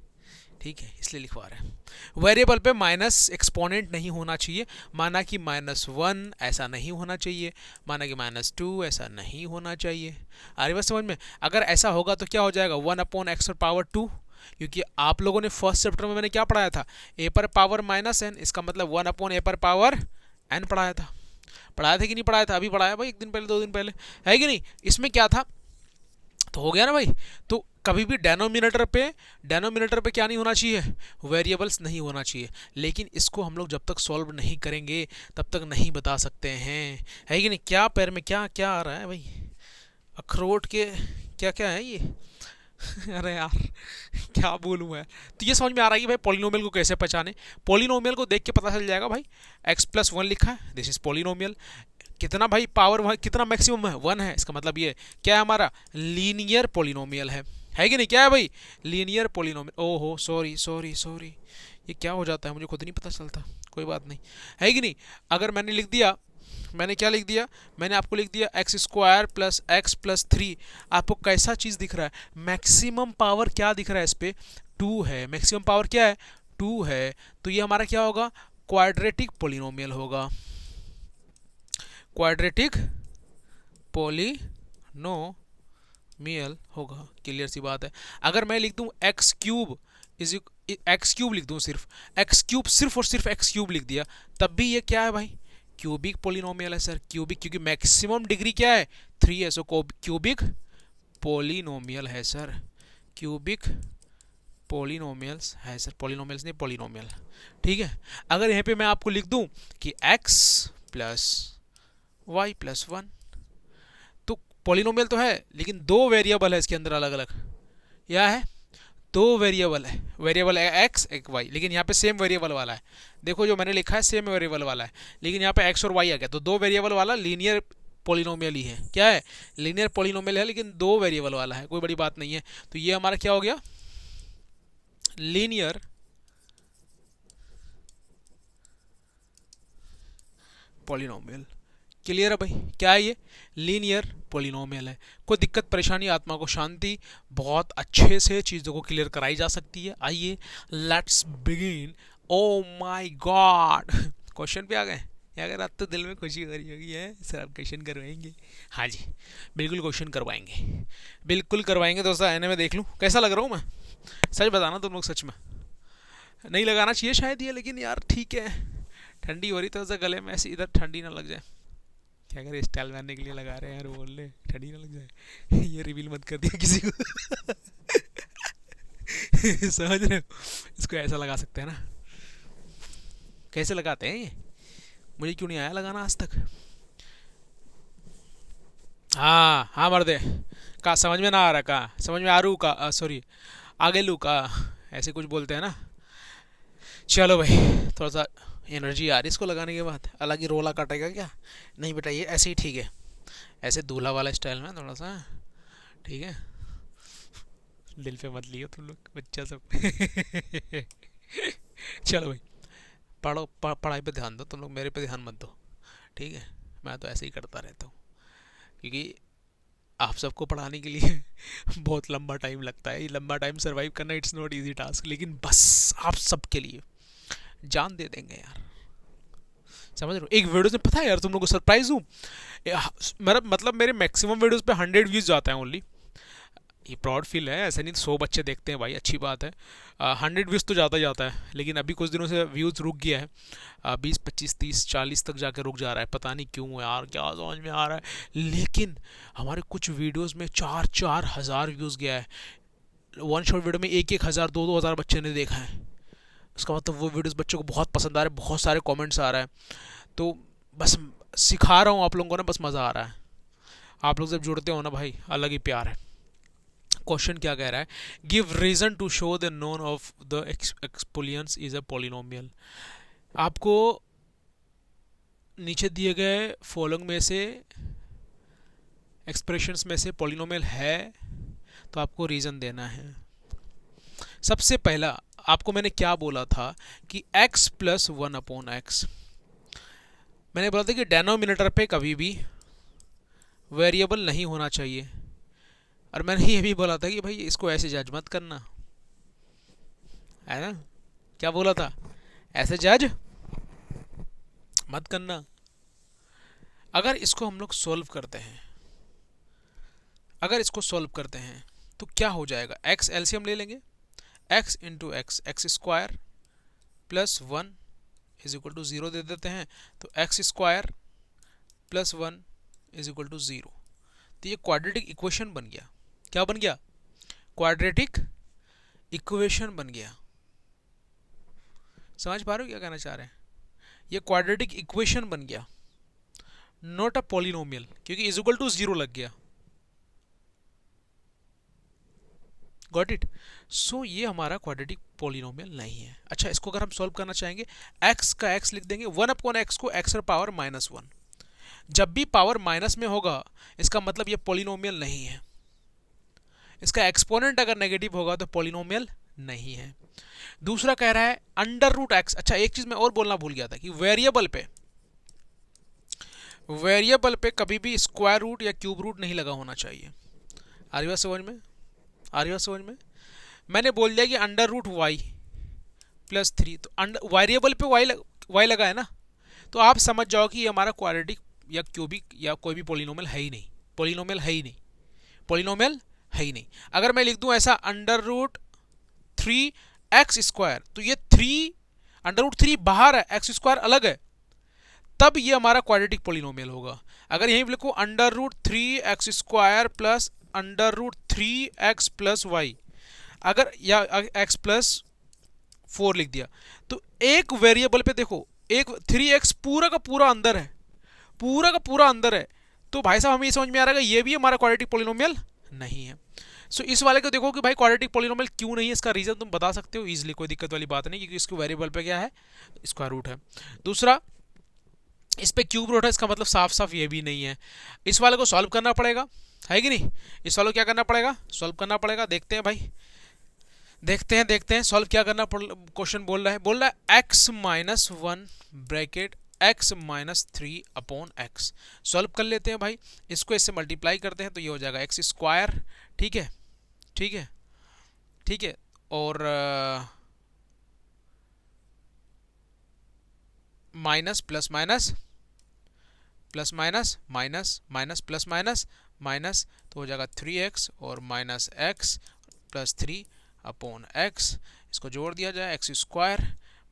ठीक है, इसलिए लिखवा रहे हैं। वेरिएबल पे माइनस एक्सपोनेंट नहीं होना चाहिए, माना कि -1 ऐसा नहीं होना चाहिए, माना कि -2 ऐसा नहीं होना चाहिए। आ रही बात समझ में? अगर ऐसा होगा तो क्या हो जाएगा, 1/x पर पावर 2, क्योंकि आप लोगों ने फर्स्ट चैप्टर में मैंने क्या पढ़ाया था, a पर पावर -n, इसका मतलब 1/a पर पावर n पढ़ाया था। पढ़ाया था कि नहीं पढ़ाया था? अभी पढ़ाया भाई, 1 दिन पहले 2 दिन पहले, है कि नहीं? इसमें क्या था, तो हो गया ना भाई। तो कभी भी डेनोमिनेटर पे क्या नहीं होना चाहिए, वेरिएबल्स नहीं होना चाहिए। लेकिन इसको हम लोग जब तक सॉल्व नहीं करेंगे तब तक नहीं बता सकते हैं, है कि नहीं? क्या पैर में क्या क्या आ रहा है भाई, अखरोट के क्या क्या है ये? अरे यार क्या बोलूँ मैं। तो ये समझ में आ रहा है कि भाई पॉलिनोमियल को कैसे पहचाने। पॉलिनोमियल को देख के पता चल जाएगा भाई, x+1 लिखा है, दिस इज पॉलिनोमियल। कितना भाई पावर वहाँ कितना मैक्सिमम है, 1 है, इसका मतलब ये क्या है, हमारा लीनियर पॉलिनोमियल है कि नहीं? क्या है भाई, लीनियर पॉलिनोमियल। ओहो सॉरी सॉरी सॉरी, ये क्या हो जाता है मुझे खुद नहीं पता चलता, कोई बात नहीं, है कि नहीं? अगर मैंने लिख दिया, मैंने क्या लिख दिया, मैंने आपको लिख दिया x² + x+3, आपको कैसा चीज़ दिख रहा है, मैक्सिमम पावर क्या दिख रहा है इस पर, 2 है, मैक्सिमम पावर क्या है, 2 है। तो ये हमारा क्या होगा, क्वाड्रेटिक पॉलिनोमियल होगा, क्वाड्रेटिक पॉलिनोमियल होगा। क्लियर सी बात है। अगर मैं लिख दूं x³ इज x³ लिख दूं, सिर्फ और सिर्फ x³ लिख दिया, तब भी ये क्या है भाई, क्यूबिक पॉलिनोमियल है सर, क्यूबिक, क्योंकि मैक्सिमम डिग्री क्या है, 3 है, सो क्यूबिक पॉलिनोमियल है सर, क्यूबिक पॉलिनोमियल्स है सर, पॉलिनोमियल्स नहीं पॉलिनोमियल। ठीक है, अगर यहाँ पे मैं आपको लिख दूं कि x + y+1, तो पॉलिनोमियल तो है लेकिन 2 वेरिएबल है इसके अंदर अलग अलग, क्या है, 2 वेरिएबल है, वेरिएबल है x एक y, लेकिन यहाँ पे सेम वेरिएबल वाला है। देखो जो मैंने लिखा है सेम वेरिएबल वाला है, लेकिन यहाँ पे x और y आ गया, तो 2 वेरिएबल वाला लीनियर पॉलिनोमियल ही है। क्या है, लीनियर पॉलिनोमियल है, लेकिन 2 वेरिएबल वाला है, कोई बड़ी बात नहीं है। तो ये हमारा क्या हो गया, लीनियर पॉलिनोमियल। क्लियर है भाई, क्या है ये, लीनियर पॉलिनोमियल है। कोई दिक्कत परेशानी, आत्मा को शांति, बहुत अच्छे से चीज़ों को क्लियर कराई जा सकती है। आइए let's begin. O my God, question पे आ गए। अगर आप तो दिल में खुशी हो रही होगी है सर, आप क्वेश्चन करवाएंगे? हाँ जी बिल्कुल क्वेश्चन करवाएंगे, बिल्कुल करवाएंगे दोस्तों। आने में देख लूँ कैसा लग रहा हूँ मैं, सच बताना तुम लोग, सच में नहीं लगाना चाहिए शायद ये, लेकिन यार ठीक है, ठंडी हो रही तो ऐसा गले में ऐसे इधर ठंडी ना लग जाए। क्या करें, स्टाइल मारने के लिए लगा रहे हैं यार, बोल रहे ठंडी ना लग जाए। ये रिवील मत कर दिया किसी को। समझ रहे हो, इसको ऐसा लगा सकते हैं ना, कैसे लगाते हैं ये, मुझे क्यों नहीं आया लगाना आज तक। हाँ हाँ मर्दे, का समझ में ना आ रहा, का समझ में आ रू का, सॉरी आगे लू का, ऐसे कुछ बोलते हैं ना। चलो भाई, थोड़ा सा एनर्जी आ रही इसको लगाने के बाद, अलग ही रोला काटेगा क्या, नहीं बेटा ये ऐसे ही ठीक है, ऐसे दूल्हा वाला स्टाइल में थोड़ा सा, ठीक है, दिल पे मत लियो तुम लोग बच्चा सब। चलो भाई, पढ़ाई पे ध्यान दो तुम लोग, मेरे पे ध्यान मत दो, ठीक है? मैं तो ऐसे ही करता रहता हूँ, क्योंकि आप सबको पढ़ाने के लिए बहुत लंबा टाइम लगता है, ये लंबा टाइम सर्वाइव करना इट्स नॉट इजी टास्क, लेकिन बस आप सबके लिए जान दे देंगे यार, समझ रहे हो? एक वीडियो में पता है यार तुम लोगों को सरप्राइज हूँ, मेरा मतलब मेरे मैक्सिमम वीडियोस पे 100 व्यूज़ जाता है ओनली। ये प्राउड फील है, ऐसा नहीं 100 बच्चे देखते हैं भाई, अच्छी बात है। 100 व्यूज़ तो जाता ही जाता है, लेकिन अभी कुछ दिनों से व्यूज़ रुक गया है, 20 25 30 40 तक जाके रुक जा रहा है, पता नहीं क्यों यार, क्या समझ में आ रहा है। लेकिन हमारे कुछ वीडियोज़ में 4 हज़ार व्यूज़ गया है, वन शॉट वीडियो में 1 हज़ार 2 हज़ार बच्चे ने देखा है, उसका मतलब वो वीडियोस बच्चों को बहुत पसंद आ रहे हैं, बहुत सारे कमेंट्स आ रहा है। तो बस सिखा रहा हूँ आप लोगों को ना, बस मज़ा आ रहा है। आप लोग जब जुड़ते हो ना भाई, अलग ही प्यार है। क्वेश्चन क्या कह रहा है, give reason to show the none of the expressions is a polynomial. आपको नीचे दिए गए फॉलोइंग में से एक्सप्रेशंस में से पॉलिनोमियल है तो आपको रीज़न देना है। सबसे पहला आपको मैंने क्या बोला था कि x प्लस 1/x, मैंने बोला था कि डेनोमिनेटर पे कभी भी वेरिएबल नहीं होना चाहिए, और मैंने ये भी बोला था कि भाई इसको ऐसे जज मत करना, है ना। क्या बोला था? ऐसे जज मत करना। अगर इसको हम लोग सॉल्व करते हैं, अगर इसको सॉल्व करते हैं तो क्या हो जाएगा? x एलसीएम ले लेंगे, x into x, x square plus 1 is equal to 0 दे देते हैं, तो x square plus 1 is equal to 0। तो ये क्वाड्रेटिक इक्वेशन बन गया। क्या बन गया? क्वाड्रेटिक इक्वेशन बन गया। समझ पा रहे हो क्या कहना चाह रहे हैं? ये क्वाड्रेटिक इक्वेशन बन गया, नॉट अ पॉलिनोमियल, क्योंकि इज इक्वल टू 0 लग गया। Got it? सो ये हमारा क्वाड्रेटिक पॉलिनोमियल नहीं है। अच्छा, इसको अगर हम सॉल्व करना चाहेंगे, x का x लिख देंगे, 1/x को x पावर -1। जब भी पावर माइनस में होगा इसका मतलब ये पॉलिनोमियल नहीं है। इसका एक्सपोनेंट अगर नेगेटिव होगा तो पॉलिनोमियल नहीं है। दूसरा कह रहा है √x। अच्छा, एक चीज मैं और बोलना भूल गया था कि वेरिएबल पे कभी भी स्क्वायर रूट या क्यूब रूट नहीं लगा होना चाहिए। आ रही बात समझ में? आ रही बात समझ में? मैंने बोल दिया कि √y प्लस 3, तो वेरिएबल पे y लगा है ना, तो आप समझ जाओ कि ये हमारा क्वाड्रेटिक या क्यूबिक या कोई भी पॉलिनोमियल है ही नहीं। पॉलिनोमियल है ही नहीं। पॉलिनोमियल है ही नहीं। अगर मैं लिख दूं ऐसा √3x², तो ये 3 बाहर है, x² अलग है, तब ये हमारा क्वाड्रेटिक पॉलिनोमियल होगा। अगर यहीं लिखो √3x² plus √3x plus y, अगर या x प्लस 4 लिख दिया, तो एक वेरिएबल पे देखो, एक 3x पूरा का पूरा अंदर है, पूरा का पूरा अंदर है, तो भाई साहब हमें ये समझ में आ रहा है ये भी हमारा क्वाड्रेटिक पॉलिनोमियल नहीं है। सो इस वाले को देखो कि भाई क्वाड्रेटिक पॉलिनोमियल क्यों नहीं है, इसका रीजन तुम बता सकते हो इजीली, कोई दिक्कत वाली बात नहीं, क्योंकि इसके वेरिएबल पे क्या है? स्क्वायर रूट है। दूसरा, इस पे क्यूब रूट है, इसका मतलब साफ साफ ये भी नहीं है। इस वाले को सॉल्व करना पड़ेगा, है कि नहीं? इस वाले को क्या करना पड़ेगा? सॉल्व करना पड़ेगा। देखते हैं भाई, देखते हैं सॉल्व क्या करना। क्वेश्चन बोल रहा है x-1 ब्रैकेट x-3/x। सॉल्व कर लेते हैं भाई, इसको इससे मल्टीप्लाई करते हैं तो ये हो जाएगा x²। ठीक है, ठीक है, ठीक है। और minus plus minus, plus minus minus minus plus minus minus, तो हो जाएगा 3x और माइनस x प्लस 3/x। इसको जोड़ दिया जाए, x²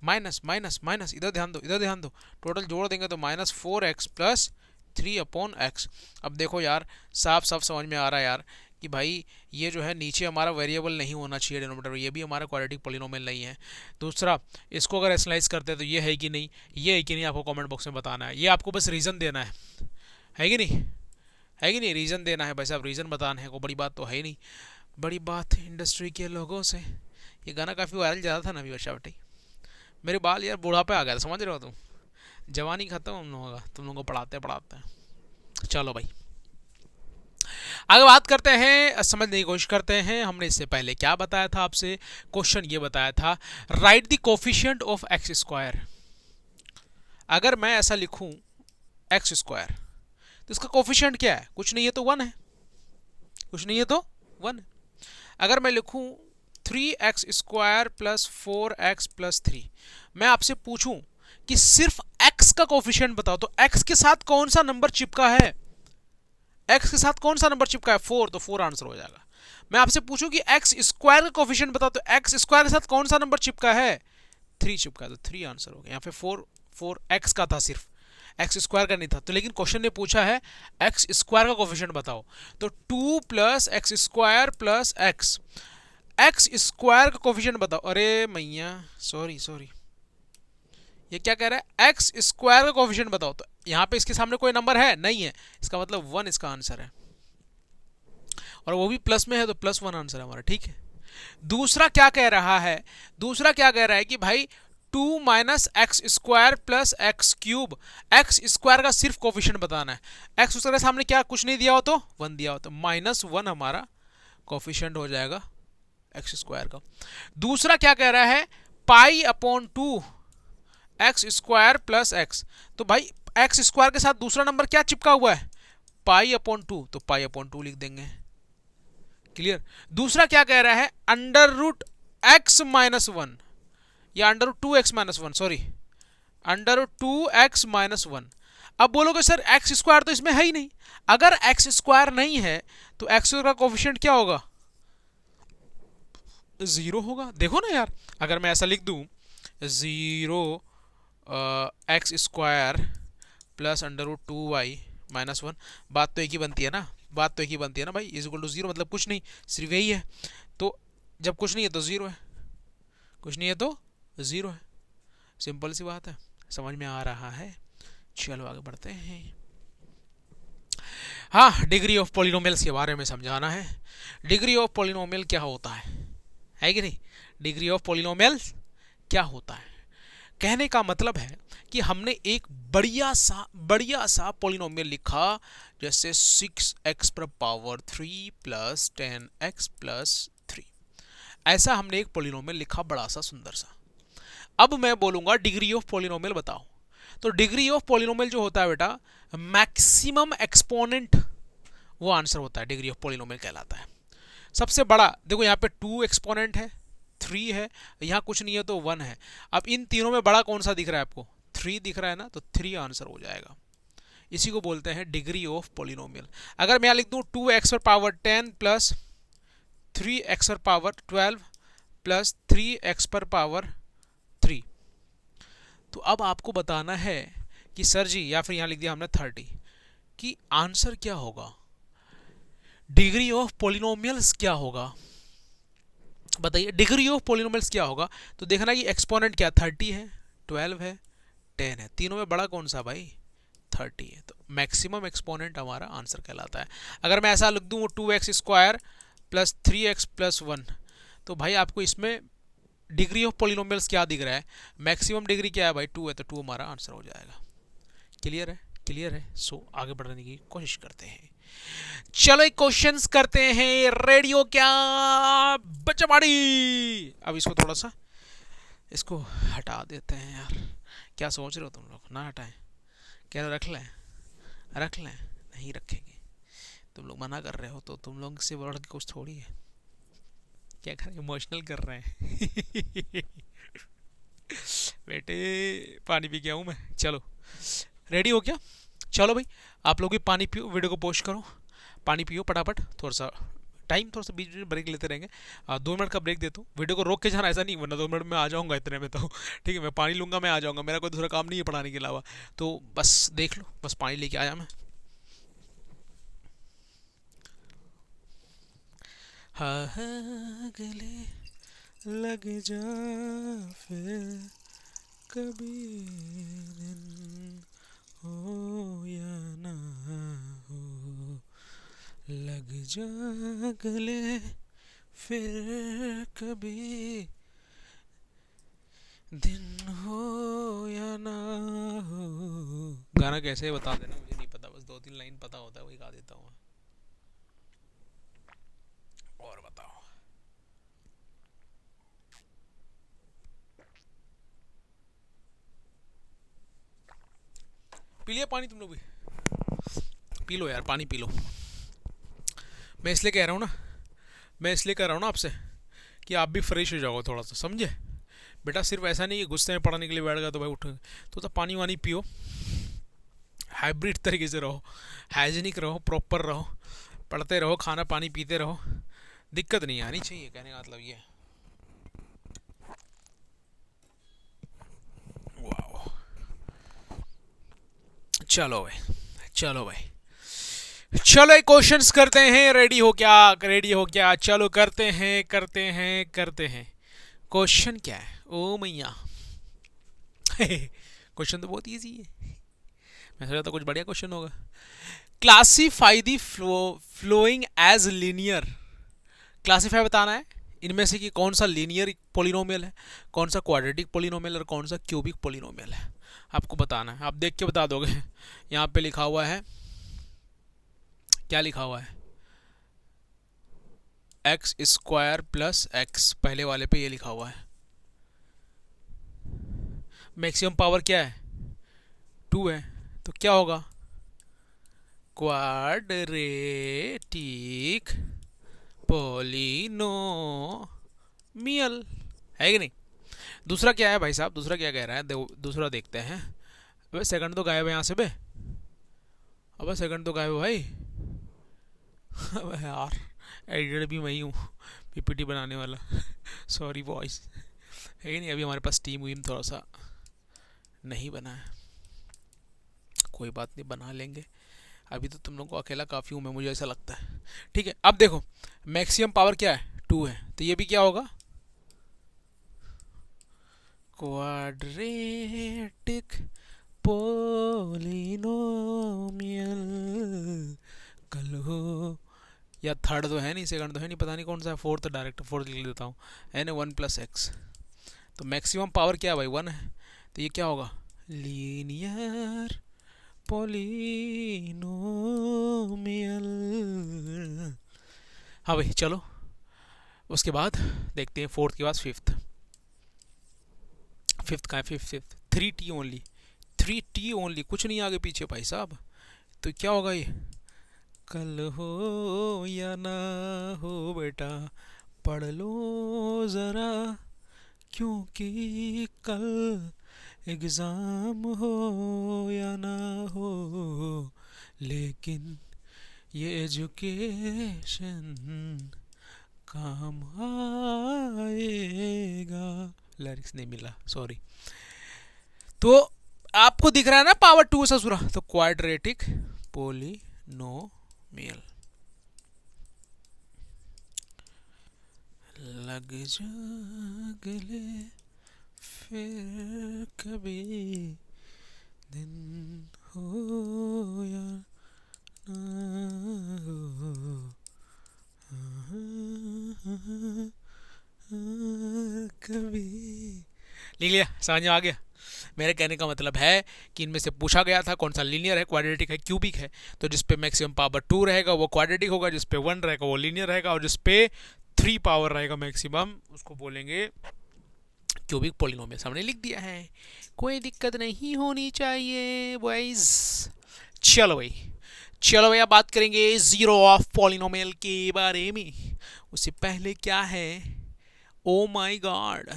माइनस माइनस माइनस, इधर ध्यान दो, इधर ध्यान दो, टोटल जोड़ देंगे तो -4x प्लस 3/x। अब देखो यार, साफ साफ समझ में आ रहा है यार कि भाई ये जो है नीचे हमारा वेरिएबल नहीं होना चाहिए डिनोमिनेटर, ये भी हमारा क्वाड्रेटिक पॉलिनोमियल नहीं है। दूसरा, इसको अगर एनालाइज करते हैं तो ये है कि नहीं, ये है कि नहीं, आपको कमेंट बॉक्स में बताना है। ये आपको बस रीज़न देना है कि नहीं? है कि नहीं? रीज़न देना है भाई साहब, रीज़न बताना है, कोई बड़ी बात तो है ही नहीं। बड़ी बात इंडस्ट्री के लोगों से। ये गाना काफ़ी वायरल ज़्यादा था ना अभी वर्षा बेटी। मेरे बाल यार बुढ़ापे आ गया था, समझ रहे हो तुम? जवानी खत्म हम लोगों का, तुम लोगों को पढ़ाते पढ़ाते हैं। चलो भाई आगे बात करते हैं, समझने की कोशिश करते हैं। हमने इससे पहले क्या बताया था आपसे? क्वेश्चन ये बताया था, right the coefficient of x²। अगर मैं ऐसा लिखूं x², तो इसका कोफिशिएंट क्या है? कुछ नहीं है तो 1 है, कुछ नहीं है तो 1 है। अगर मैं लिखूं 3x² प्लस 4x प्लस 3, मैं आपसे पूछूं कि सिर्फ x का कोफिशिएंट बताओ, तो x के साथ कौन सा नंबर चिपका है? x के साथ कौन सा नंबर चिपका है? 4, तो 4 आंसर हो जाएगा। मैं आपसे पूछूं कि x² का कोफिशिएंट बताओ, तो x² के साथ कौन सा नंबर चिपका है? 3 चिपका है, तो 3 आंसर हो गया। यहाँ पे 4x का था, सिर्फ x² का नहीं था। तो लेकिन क्वेश्चन ने पूछा है x² का कोफिशिएंट बताओ, तो 2 प्लस x² प्लस x² का कोफिशिएंट बताओ। अरे मैया, सॉरी, ये क्या कह रहा है? x² का कोफिशिएंट बताओ। तो यहाँ पे इसके सामने कोई नंबर है नहीं है, इसका मतलब 1 इसका आंसर है, और वो भी प्लस में है, तो +1 आंसर है हमारा। ठीक है। दूसरा क्या कह रहा है? दूसरा क्या कह रहा है कि भाई 2 minus x square plus x cube. X square का सिर्फ कोफिशिएंट बताना है। एक्स स्क्वायर के सामने क्या कुछ नहीं दिया हो तो 1 दिया हो तो -1 हमारा कोफिशिएंट हो जाएगा एक्स स्क्वायर का। दूसरा क्या कह रहा है, pi upon 2 x square plus x. तो भाई एक्स स्क्वायर के साथ दूसरा नंबर क्या चिपका हुआ है, पाई अपॉन 2, तो पाई अपॉन 2 लिख देंगे। क्लियर। दूसरा क्या कह रहा है, अंडर रूट एक्स माइनस 1 या under root 2x minus 1, sorry under root 2x minus 1। अब बोलोगे सर एक्स स्क्वायर तो इसमें है ही नहीं। अगर एक्स स्क्वायर नहीं है तो एक्स स्क्वायर का कोफिशिएंट क्या होगा, 0 होगा। देखो ना यार, अगर मैं ऐसा लिख दूं 0 x square plus under root 2y minus 1, बात तो एक ही बनती है ना, बात तो एक ही बनती है ना भाई। इज इक्वल टू 0 मतलब कुछ नहीं, सिर्फ यही है। तो जब कुछ नहीं है तो 0 है, कुछ नहीं है तो 0 है। सिंपल सी बात है, समझ में आ रहा है। चलो आगे बढ़ते हैं। हाँ, डिग्री ऑफ पॉलिनोमियल्स के बारे में समझाना है। डिग्री ऑफ पॉलिनोमियल क्या होता है कि नहीं। डिग्री ऑफ पॉलिनोमियल्स क्या होता है, कहने का मतलब है कि हमने एक बढ़िया सा पॉलिनोमियल लिखा, जैसे 6x पर पावर 3 प्लस 10x प्लस 3। ऐसा हमने एक पॉलिनोमियल लिखा, बड़ा सा सुंदर सा। अब मैं बोलूंगा डिग्री ऑफ पॉलिनोमियल बताओ। तो डिग्री ऑफ पॉलिनोमियल जो होता है बेटा, मैक्सिमम एक्सपोनेंट, वो आंसर होता है, डिग्री ऑफ पॉलिनोमियल कहलाता है। सबसे बड़ा देखो, यहाँ पे 2 एक्सपोनेंट है, 3 है, यहाँ कुछ नहीं है तो 1 है। अब इन तीनों में बड़ा कौन सा दिख रहा है आपको, 3 दिख रहा है ना, तो 3 आंसर हो जाएगा। इसी को बोलते हैं डिग्री ऑफ पॉलिनोमियल। अगर मैं यहाँ लिख दूँ 2x पर पावर 10 प्लस 3x पर पावर 12 प्लस 3x पर पावर 3, तो अब आपको बताना है कि सर जी, या फिर यहाँ लिख दिया हमने 30, कि आंसर क्या होगा, डिग्री ऑफ पॉलिनोमियल्स क्या होगा। बताइए डिग्री ऑफ पॉलिनोमियल्स क्या होगा। तो देखना कि एक्सपोनेंट क्या 30 है, 12 है, 10 है, तीनों में बड़ा कौन सा भाई, 30 है। तो मैक्सिमम एक्सपोनेंट हमारा आंसर कहलाता है। अगर मैं ऐसा लिख दूँ 2x square plus 3x plus 1, तो भाई आपको इसमें डिग्री ऑफ पॉलिनोमियल्स क्या दिख रहा है, मैक्सिमम डिग्री क्या है भाई, 2 है, तो 2 हमारा आंसर हो जाएगा। क्लियर है, क्लियर है। सो आगे बढ़ने की कोशिश करते हैं। चलो एक क्वेश्चंस करते हैं। रेडियो क्या बच्चाबाड़ी। अब इसको थोड़ा सा इसको हटा देते हैं यार। क्या सोच रहे हो तुम लोग, ना हटाएं, क्या रख लें, रख लें, नहीं रखेंगे। तुम लोग मना कर रहे हो तो तुम लोग से बढ़ के कुछ थोड़ी है। क्या कर इमोशनल कर रहे हैं बेटे, पानी पी गया हूँ मैं। चलो रेडी हो क्या, चलो भाई आप लोग भी पानी पियो, वीडियो को पोस्ट करो, पानी पियो फटाफट। थोड़ा सा टाइम, थोड़ा सा बीच में ब्रेक लेते रहेंगे। 2 मिनट का ब्रेक देता हूँ, वीडियो को रोक के जाना ऐसा नहीं, वरना 2 मिनट में आ जाऊँगा इतने में तो। ठीक है, मैं पानी लूँगा, मैं आ जाऊँगा, मेरा कोई दूसरा काम नहीं है पढ़ाने के अलावा। तो बस देख लो, बस पानी लेके आया मैं। हाँ गले लग जा फिर कभी दिन हो या ना हो, लग जा गले फिर कभी दिन हो या ना हो। गाना कैसे है बता देना, मुझे नहीं पता, बस 2-3 लाइन पता होता है, वही गा देता हूँ। और बताओ, पी लिया पानी तुम लोग भी, पी लो यार, पानी पी लो। मैं इसलिए कह रहा हूँ ना, मैं इसलिए कह रहा हूँ ना आपसे कि आप भी फ्रेश हो जाओगे थोड़ा सा, समझे बेटा। सिर्फ ऐसा नहीं कि गुस्से में पढ़ने के लिए बैठ गया तो भाई उठ, तो पानी वानी पियो, हाइब्रिड तरीके से रहो, हाइजीनिक रहो, प्रॉपर रहो, पढ़ते रहो, खाना पानी पीते रहो, दिक्कत नहीं आनी चाहिए, कहने का मतलब ये है। वाह, चलो भाई, चलो भाई, चलो एक क्वेश्चंस करते हैं। रेडी हो क्या, रेडी हो क्या, चलो करते हैं, करते हैं, करते हैं। क्वेश्चन क्या है, ओ मैया क्वेश्चन तो बहुत इजी है, मैं सोचा था कुछ बढ़िया क्वेश्चन होगा। Classify the following as linear, classify बताना है इनमें से कि कौन सा लीनियर पोलिनोमियल है, कौन सा क्वाड्रेटिक पोलिनोमियल और कौन सा क्यूबिक पोलिनोमियल है, आपको बताना है। आप देख के बता दोगे। यहाँ पे लिखा हुआ है, क्या लिखा हुआ है, एक्स स्क्वायर प्लस एक्स, पहले वाले पे ये लिखा हुआ है। मैक्सिमम पावर क्या है, 2 है, तो क्या होगा, क्वाड्रेटिक पोलिनोमियल, है कि नहीं। दूसरा क्या है भाई साहब, दूसरा क्या कह रहा है, दूसरा देखते हैं। अबे सेकंड तो गायब है यहाँ से बे, अबे सेकंड तो गायब है भाई। अबे यार, एडिटर भी मैं ही हूँ, पीपीटी बनाने वाला। सॉरी बॉयज, है कि नहीं। अभी हमारे पास टीम वीम थोड़ा सा नहीं बना है, कोई बात नहीं, बना लेंगे। अभी तो तुम लोग को अकेला काफ़ी हूँ मैं, मुझे ऐसा लगता है। ठीक है, अब देखो मैक्सिमम पावर क्या है, 2 है, तो ये भी क्या होगा, क्वाड्रेटिक पोलिनोमियल। कल हो या थर्ड तो है नहीं, सेकंड तो है नहीं, पता नहीं कौन सा है, फोर्थ डायरेक्ट फोर्थ लिख देता हूँ, है ना, 1+x। तो मैक्सिमम पावर क्या है भाई, 1 है, तो ये क्या होगा, लीनियर पोलिनोमियल। हाँ भाई चलो, उसके बाद देखते हैं फोर्थ के बाद फिफ्थ। फिफ्थ का है, fifth 3t only, 3t only, कुछ नहीं आगे पीछे भाई साहब। तो क्या होगा ये, कल हो या ना हो बेटा पढ़ लो ज़रा, क्योंकि कल एग्ज़ाम हो या ना हो, लेकिन ये एजुकेशन काम आएगा। लिरिक्स नहीं मिला, सॉरी। तो आपको दिख रहा है ना पावर 2 ससुरा, तो क्वाड्रेटिक पोलिनोमियल। लग जा गले फिर कभी दिन हो या ना हो, कभी। लिख लिया, समझ में आ गया। मेरे कहने का मतलब है कि इनमें से पूछा गया था कौन सा लीनियर है, क्वाड्रेटिक है, क्यूबिक है। तो जिस पे मैक्सिमम पावर 2 रहेगा वो क्वाड्रेटिक होगा, जिस पे 1 रहेगा वो लीनियर रहेगा, और जिस पे 3 पावर रहेगा मैक्सिमम उसको बोलेंगे क्यूबिक पोलिनोमियल। हमने लिख दिया है, कोई दिक्कत नहीं होनी चाहिए बॉयज। चलो भाई, चलो भैया बात करेंगे जीरो ऑफ पोलिनोमियल के बारे में। उससे पहले क्या है, oh my God,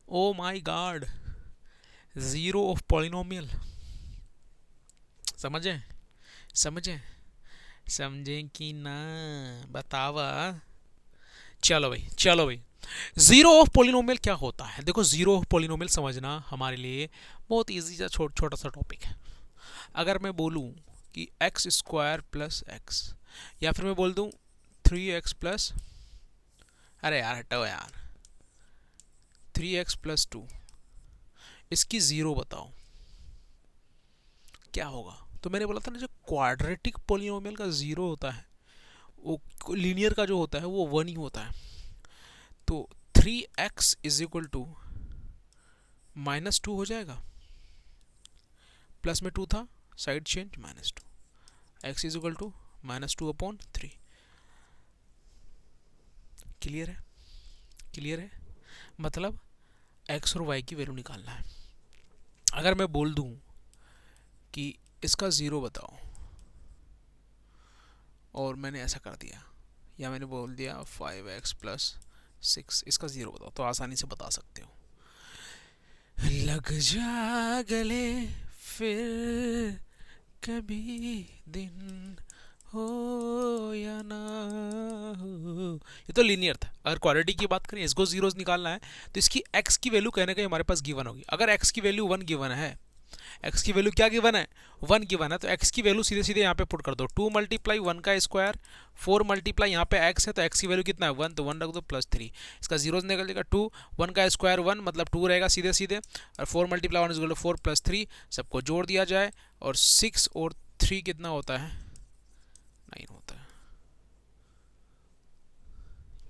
O my God, zero of polynomial. समझे, समझे, समझे कि ना, बतावा। चलो भाई, चलो भाई, जीरो ऑफ पोलिनोमियल क्या होता है। देखो जीरो ऑफ पोलिनोमियल समझना हमारे लिए बहुत इजी सा छोटा सा टॉपिक है। अगर मैं बोलूं कि एक्स स्क्वायर प्लस एक्स, या फिर मैं बोल दूं 3x प्लस, अरे यार हटाओ यार, 3x प्लस 2, इसकी ज़ीरो बताओ क्या होगा। तो मैंने बोला था ना, जो क्वाड्रेटिक पोलिनोमियल का ज़ीरो होता है वो लीनियर का जो होता है वो 1 ही होता है। तो 3x इज इक्वल टू -2 हो जाएगा, प्लस में 2 था, side change -2, x is equal to -2/3। Clear है, क्लियर है। मतलब x और y की वैल्यू निकालना है। अगर मैं बोल दूं कि इसका ज़ीरो बताओ, और मैंने ऐसा कर दिया, या मैंने बोल दिया 5x प्लस 6, इसका ज़ीरो बताओ, तो आसानी से बता सकते हो। लग जा गले फिर कभी दिन हो या ना हो। ये तो लीनियर था। अगर क्वाड्रेटिक की बात करें, इसको जीरोस निकालना है, तो इसकी x की वैल्यू कहीं ना कहीं हमारे पास गिवन होगी। अगर x की वैल्यू 1 गिवन है, x की वैल्यू क्या गिवन है, 1 गिवन है, तो x की वैल्यू सीधे सीधे यहाँ पे पुट कर दो, 2 मल्टीप्लाई 1 का स्क्वायर, 4 मल्टीप्लाई यहाँ पे x है, तो x की वैल्यू कितना है 1, तो 1 रख दो प्लस 3, इसका जीरो निकल जाएगा 2, 1 का स्क्वायर 1 मतलब 2 रहेगा सीधे सीधे, और 4 मल्टीप्लाई 1 इज 4 प्लस 3, सबको जोड़ दिया जाए, और 6 और 3 कितना होता है, 9 होता है।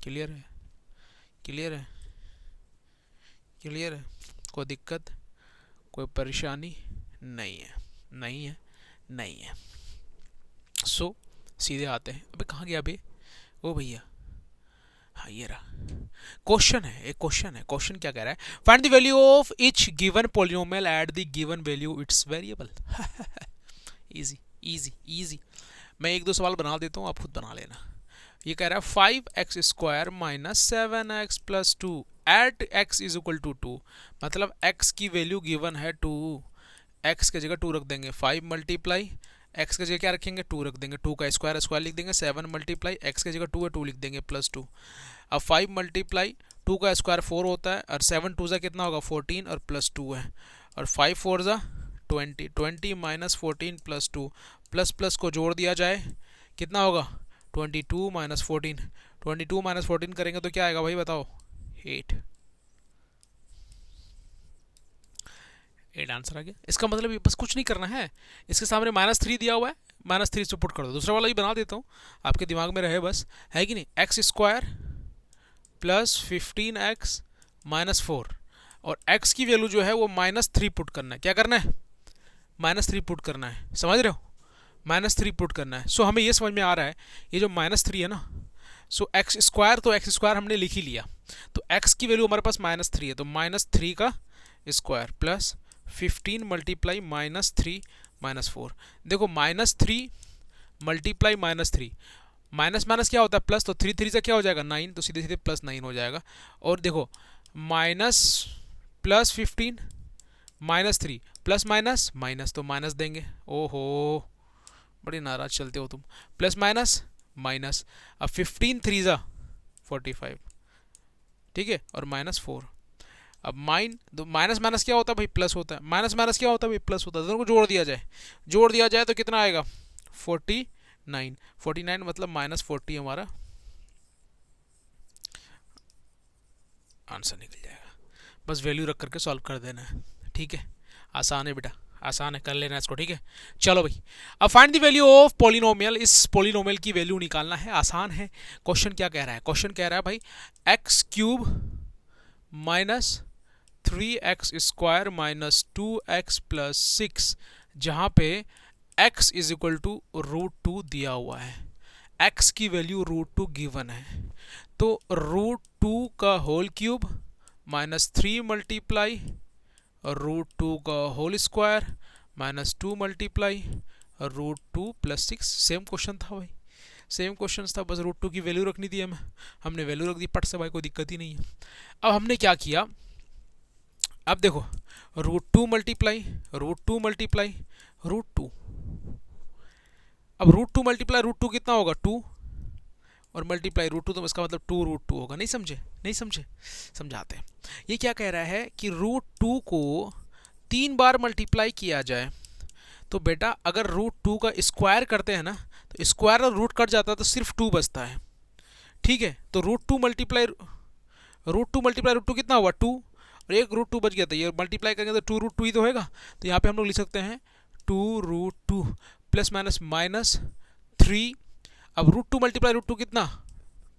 क्लियर है, क्लियर है? क्लियर है? कोई दिक्कत, कोई परेशानी नहीं है? नहीं है, नहीं है। सो सीधे आते हैं। अबे कहाँ गया अबे? ओ भैया, हाँ ये रहा। क्वेश्चन है, एक क्वेश्चन है। क्वेश्चन क्या कह रहा है? Find the value of each given polynomial at the given value it's variable. Easy easy easy. मैं एक दो सवाल बना देता हूँ, आप खुद बना लेना। ये कह रहा है 5x² minus 7x plus 2 at x is equal to 2। मतलब x की वैल्यू गिवन है 2, x की जगह 2 रख देंगे। 5 मल्टीप्लाई x की जगह क्या रखेंगे? 2 रख देंगे। 2 का स्क्वायर स्क्वायर लिख देंगे। 7 मल्टीप्लाई x की जगह 2 है, 2 लिख देंगे प्लस 2। अब 5 मल्टीप्लाई 2 का स्क्वायर 4 होता है, और 7 2 ज़ा कितना होगा? 14, और प्लस 2 है, और 5 4 ज़ा 20। 20 माइनस 14 प्लस 2, प्लस प्लस को जोड़ दिया जाए कितना होगा? 22 माइनस 14। 22 माइनस 14 करेंगे तो क्या आएगा भाई बताओ? 8। 8 आंसर आ गया। इसका मतलब ये बस कुछ नहीं करना है, इसके सामने -3 दिया हुआ है, -3 से पुट कर दो। दूसरा वाला भी बना देता हूँ, आपके दिमाग में रहे बस, है कि नहीं? x² प्लस 15x माइनस 4, और x की वैल्यू जो है वो -3 पुट करना है। क्या करना है? -3 पुट करना है, समझ रहे हो? -3 पुट करना है। सो हमें ये समझ में आ रहा है, ये जो -3 है ना, सो x² तो x² हमने लिख ही लिया, तो x की वैल्यू हमारे पास -3 है, तो -3 का स्क्वायर प्लस 15 मल्टीप्लाई -3 -4। देखो -3 मल्टीप्लाई -3, माइनस माइनस क्या होता है? प्लस, तो 3 3 से क्या हो जाएगा? 9, तो सीधे सीधे +9 हो जाएगा। और देखो minus plus 15 -3 plus minus minus, तो माइनस देंगे। ओहो, बड़ी नाराज चलते हो तुम। प्लस माइनस माइनस, अब 15 3 ज़ा 45, ठीक है, और -4। अब माइनस माइनस क्या होता है भाई? प्लस होता है। माइनस माइनस क्या होता है भाई? प्लस होता है। दोनों को जोड़ दिया जाए तो कितना आएगा? 49। 49 मतलब -40 हमारा आंसर निकल जाएगा। बस वैल्यू रख करके सॉल्व कर देना है, ठीक है? आसान है बेटा, आसान है, कर लेना इसको, ठीक है? चलो भाई, अब find the value of polynomial. इस पॉलिनोमियल की वैल्यू निकालना है, आसान है। क्वेश्चन क्या कह रहा है? क्वेश्चन कह रहा है भाई x³ minus 3x² minus 2x plus 6, जहाँ पे x इज इक्वल टू √2 दिया हुआ है, x की वैल्यू √2 गिवन है, तो √2 का होल क्यूब माइनस 3 मल्टीप्लाई √2 का whole square minus 2 multiply √2 plus 6। Same question था भाई, सेम क्वेश्चन था, बस √2 की वैल्यू रखनी थी हमें, हमने वैल्यू रख दी पट से भाई, कोई दिक्कत ही नहीं है। अब हमने क्या किया? अब देखो √2 मल्टीप्लाई √2, अब √2 मल्टीप्लाई √2 कितना होगा? 2, और मल्टीप्लाई √2, तो इसका मतलब 2√2 होगा। नहीं समझे? नहीं समझे? समझाते हैं। ये क्या कह रहा है कि √2 को 3 बार मल्टीप्लाई किया जाए, तो बेटा अगर √2 का स्क्वायर करते हैं ना, तो स्क्वायर और रूट कट जाता है तो सिर्फ 2 बचता है, ठीक है? तो √2 मल्टीप्लाई √2 कितना हुआ? 2, और एक √2 बच गया, था ये मल्टीप्लाई करेंगे तो 2√2 ही तो होगा। तो यहाँ पे हम लोग लिख सकते हैं 2√2 प्लस माइनस -3। अब √2 मल्टीप्लाई √2 कितना?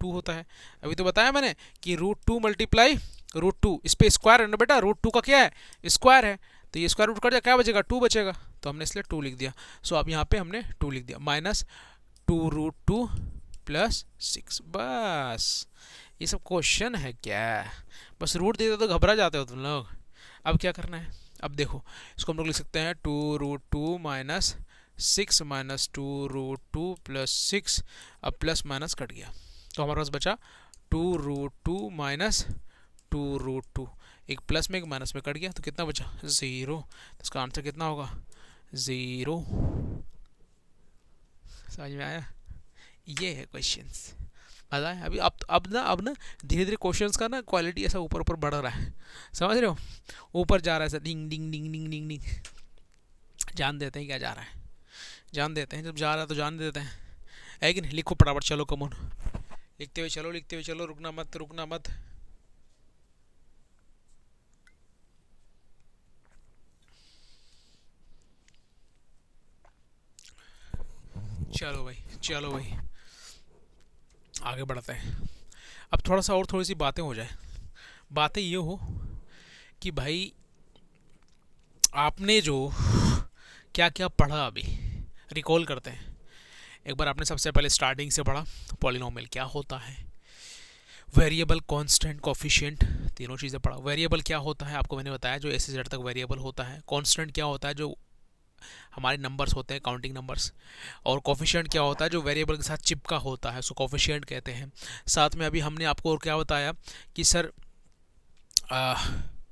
2 होता है। अभी तो बताया मैंने कि √2 मल्टीप्लाई √2, इस पर स्क्वायर है ना बेटा, √2 का क्या है? स्क्वायर है, तो ये स्क्वायर रूट कट जाए, क्या बचेगा? 2 बचेगा, तो हमने इसलिए 2 लिख दिया। सो अब यहाँ पे हमने 2 लिख दिया, माइनस 2√2 प्लस 6। बस ये सब क्वेश्चन है क्या? बस रूट देते तो घबरा जाते हो तुम लोग। अब क्या करना है? अब देखो, इसको हम लोग लिख सकते हैं 2√2 माइनस 6 माइनस 2√2 प्लस 6। अब प्लस माइनस कट गया, तो हमारे पास बचा 2√2 माइनस 2√2, एक प्लस में एक माइनस में कट गया, तो कितना बचा? 0। तो इसका आंसर कितना होगा? 0। समझ में आया? ये है क्वेश्चंस। मजा है? अभी अब ना धीरे धीरे क्वेश्चंस का ना क्वालिटी ऐसा ऊपर ऊपर बढ़ रहा है, समझ रहे हो? ऊपर जा रहा है ऐसा, डिंग डिंग डिंग डिंग डिंग डिंग। जान देते हैं क्या जा रहा है, जान देते हैं, जब जा रहा है तो जान देते हैं, है कि नहीं? लिखो फटाफट, चलो कमोन, लिखते हुए चलो, रुकना मत। चलो भाई, आगे बढ़ते हैं। अब थोड़ा सा और थोड़ी सी बातें हो जाए। बातें ये हो कि भाई आपने जो क्या क्या पढ़ा अभी रिकॉल करते हैं। एक बार आपने सबसे पहले स्टार्टिंग से पढ़ा पॉलिनोमियल क्या होता है, वेरिएबल, कांस्टेंट, कोफिशिएंट, तीनों चीज़ें पढ़ा। वेरिएबल क्या होता है आपको मैंने बताया, जो ए से जेड तक वेरिएबल होता है। कांस्टेंट क्या होता है, जो हमारे नंबर्स होते हैं, काउंटिंग नंबर्स। और कोफिशिएंट क्या होता है, जो वेरिएबल के साथ चिपका होता है, उसको कोफिशिएंट कहते हैं। साथ में अभी हमने आपको और क्या बताया कि सर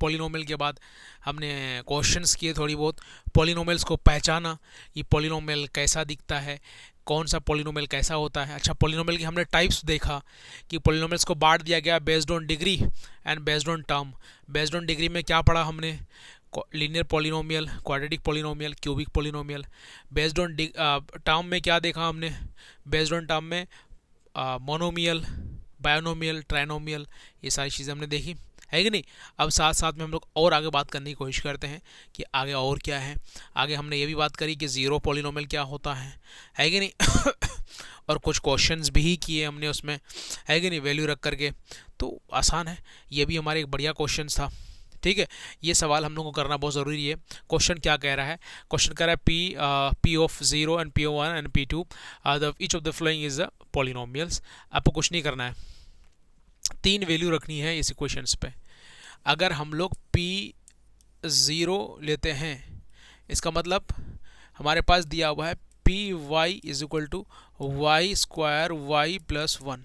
पॉलिनोमियल के बाद हमने क्वेश्चंस किए थोड़ी बहुत, पॉलिनोमियल्स को पहचाना कि पॉलिनोमियल कैसा दिखता है, कौन सा पॉलिनोमियल कैसा होता है। अच्छा, पॉलिनोमियल की हमने टाइप्स देखा कि पॉलिनोमियल्स को बांट दिया गया based on degree and based on term. Based on degree में क्या पढ़ा हमने, linear polynomial, quadratic polynomial, cubic polynomial. Based on term में क्या देखा हमने, बेस्ड ऑन टर्म में मोनोमियल, बायोनोमियल, ट्राइनोमियल, ये सारी चीज़ें हमने देखी, है कि नहीं। अब साथ साथ में हम लोग और आगे बात करने की कोशिश करते हैं कि आगे और क्या है। आगे हमने ये भी बात करी कि ज़ीरो पॉलिनोमियल क्या होता है कि नहीं और कुछ क्वेश्चंस भी किए हमने उसमें, है कि नहीं, वैल्यू रख करके। तो आसान है, ये भी हमारे एक बढ़िया क्वेश्चन था। ठीक है, ये सवाल हम लोगों को करना बहुत ज़रूरी है। क्वेश्चन क्या कह रहा है, क्वेश्चन कह रहा है p of zero and p of one and p two each of the following is the polynomials. आपको कुछ नहीं करना है, तीन वैल्यू रखनी है इस इक्वेशंस पे। अगर हम लोग P0 लेते हैं, इसका मतलब हमारे पास दिया हुआ है p y is equal to y square y plus one.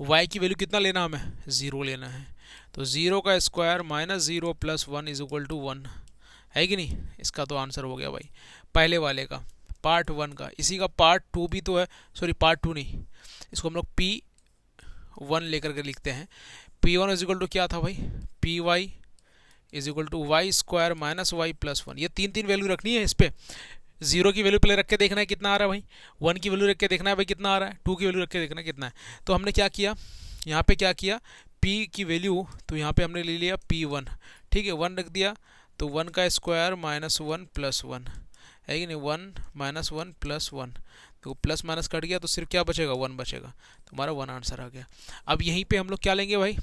Y की वैल्यू कितना लेना हमें, ज़ीरो लेना है। तो ज़ीरो का square minus zero plus one is equal to one, है कि नहीं। इसका तो आंसर हो गया भाई पहले वाले का, पार्ट वन का। इसी का पार्ट टू भी तो है, सॉरी पार्ट टू नहीं, इसको हम लोग P1 लेकर के लिखते हैं। P1 इज इक्वल टू क्या था भाई, p y is equal to y square minus y plus one. ये तीन तीन वैल्यू रखनी है इस पर। जीरो की वैल्यू पहले रख के देखना है कितना आ रहा है भाई, वन की वैल्यू रख के देखना है भाई कितना आ रहा है, टू की वैल्यू रख के देखना है कितना है। तो हमने क्या किया, यहाँ पे क्या किया, p की वैल्यू तो यहाँ पे हमने ले लिया P1, ठीक है, वन रख दिया। तो वन का square minus one plus one, है कि नहीं, one minus one plus one. तो प्लस माइनस कट गया तो सिर्फ क्या बचेगा, वन बचेगा। तो हमारा वन आंसर आ गया। अब यहीं पे हम लोग क्या लेंगे भाई,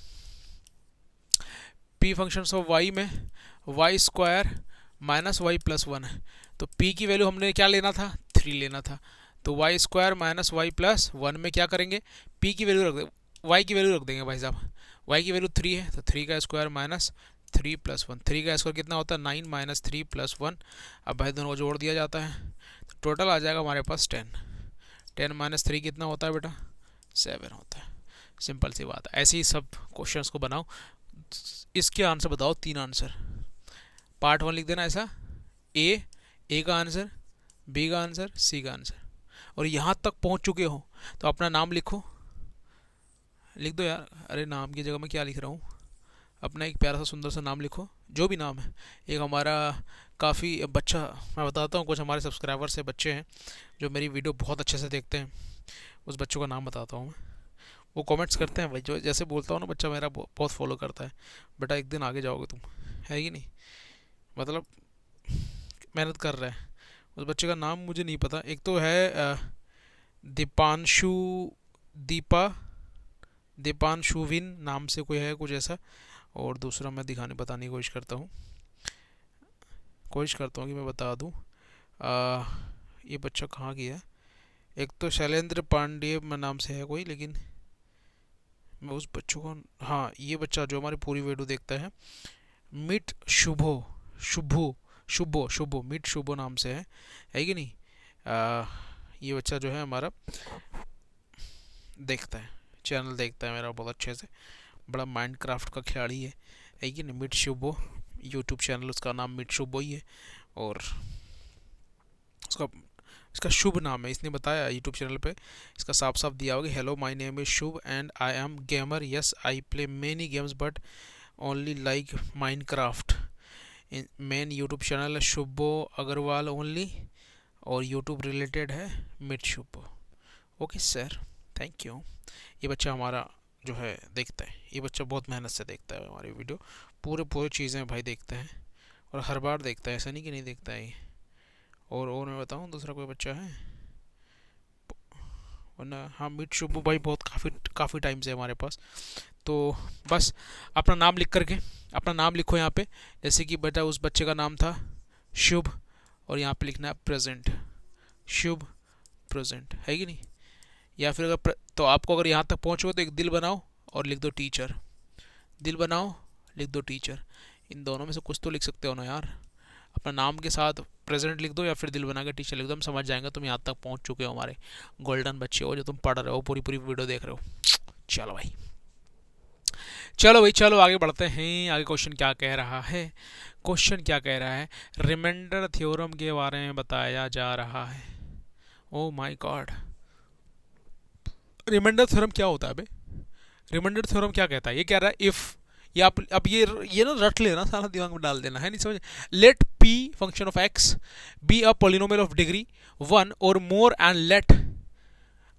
p फंक्शंस ऑफ y में y square minus y plus one है। तो p की वैल्यू हमने क्या लेना था, थ्री लेना था। तो y square minus y plus one में क्या करेंगे, p की वैल्यू रख दे, y की वैल्यू रख देंगे भाई साहब। y की वैल्यू थ्री है तो थ्री का square minus three plus one, three का स्क्वायर कितना होता है, nine minus three plus one. अब भाई दोनों को जोड़ दिया जाता है तो टोटल आ जाएगा हमारे पास टेन। टेन माइनस थ्री कितना होता है बेटा, सेवन होता है। सिंपल सी बात है। ऐसे ही सब क्वेश्चंस को बनाओ, इसके आंसर बताओ, तीन आंसर। पार्ट वन लिख देना ऐसा, ए का आंसर, बी का आंसर, सी का आंसर। और यहाँ तक पहुँच चुके हो तो अपना नाम लिखो, लिख दो यार। अरे नाम की जगह मैं क्या लिख रहा हूँ, अपना एक प्यारा सा सुंदर सा नाम लिखो, जो भी नाम है। एक हमारा काफ़ी बच्चा, मैं बताता हूँ, कुछ हमारे सब्सक्राइबर से बच्चे हैं जो मेरी वीडियो बहुत अच्छे से देखते हैं, उस बच्चों का नाम बताता हूँ मैं। वो कमेंट्स करते हैं भाई, जो जैसे बोलता हूँ ना, बच्चा मेरा बहुत फॉलो करता है। बेटा एक दिन आगे जाओगे तुम, है कि नहीं, मतलब मेहनत कर रहा है। उस बच्चे का नाम मुझे नहीं पता, एक तो है दीपांशु, दीपांशुविन नाम से कोई है कुछ ऐसा, और दूसरा मैं बताने की कोशिश करता हूँ कि मैं बता दूँ। ये बच्चा कहाँ गया है, एक तो शैलेंद्र पांडे नाम से है कोई, लेकिन मैं उस बच्चों को, हाँ ये बच्चा जो हमारी पूरी वीडियो देखता है, मिट शुभो मिट शुभो नाम से है कि नहीं। ये बच्चा जो है हमारा देखता है, चैनल देखता है मेरा बहुत अच्छे से, बड़ा माइनक्राफ्ट का खिलाड़ी है कि नहीं। मिट शुभो यूट्यूब चैनल, उसका नाम मिट शुभो ही है, और इसका शुभ नाम है, इसने बताया यूट्यूब चैनल पे, इसका साफ साफ दिया होगा, hello my name is Shubh and I am gamer, yes I play many games but only like Minecraft. Main YouTube channel है शुभो अग्रवाल ओनली, और यूट्यूब रिलेटेड है मिट Shubho. Okay sir, thank you. ये बच्चा हमारा जो है देखता है, ये बच्चा बहुत मेहनत से देखता है हमारी वीडियो, पूरे चीज़ें भाई देखता है, और हर बार देखता है, ऐसा नहीं कि नहीं देखता है ये। और मैं बताऊँ दूसरा कोई बच्चा है वरना, हाँ मिट शुभो भाई बहुत काफ़ी टाइम से हमारे पास। तो बस अपना नाम लिख करके, अपना नाम लिखो यहाँ पे, जैसे कि बेटा उस बच्चे का नाम था शुभ, और यहाँ पे लिखना है प्रेजेंट, शुभ प्रेजेंट, है कि नहीं। या फिर अगर तो आपको अगर यहाँ तक पहुँचो तो एक दिल बनाओ और लिख दो टीचर, दिल बनाओ लिख दो टीचर, इन दोनों में से कुछ तो लिख सकते हो ना यार। अपना नाम के साथ प्रेजेंट लिख दो या फिर दिल बना के टीचर लिख दो, हम समझ जाएंगे तुम यहाँ तक पहुँच चुके हो, हमारे गोल्डन बच्चे हो जो तुम पढ़ रहे हो, पूरी पूरी वीडियो देख रहे हो। चलो भाई, चलो भाई, चलो आगे बढ़ते हैं। आगे क्वेश्चन क्या कह रहा है, क्वेश्चन क्या कह रहा है, रिमाइंडर थ्योरम के बारे में बताया जा रहा है। Oh my god, reminder theorem क्या होता है बे, रिमाइंडर थ्योरम क्या कहता है, ये कह रहा है इफ, या आप अब ये ना रट लेना, सारा दिमाग में डाल देना है, नहीं समझ। Let P function of X be a polynomial of degree 1 और more and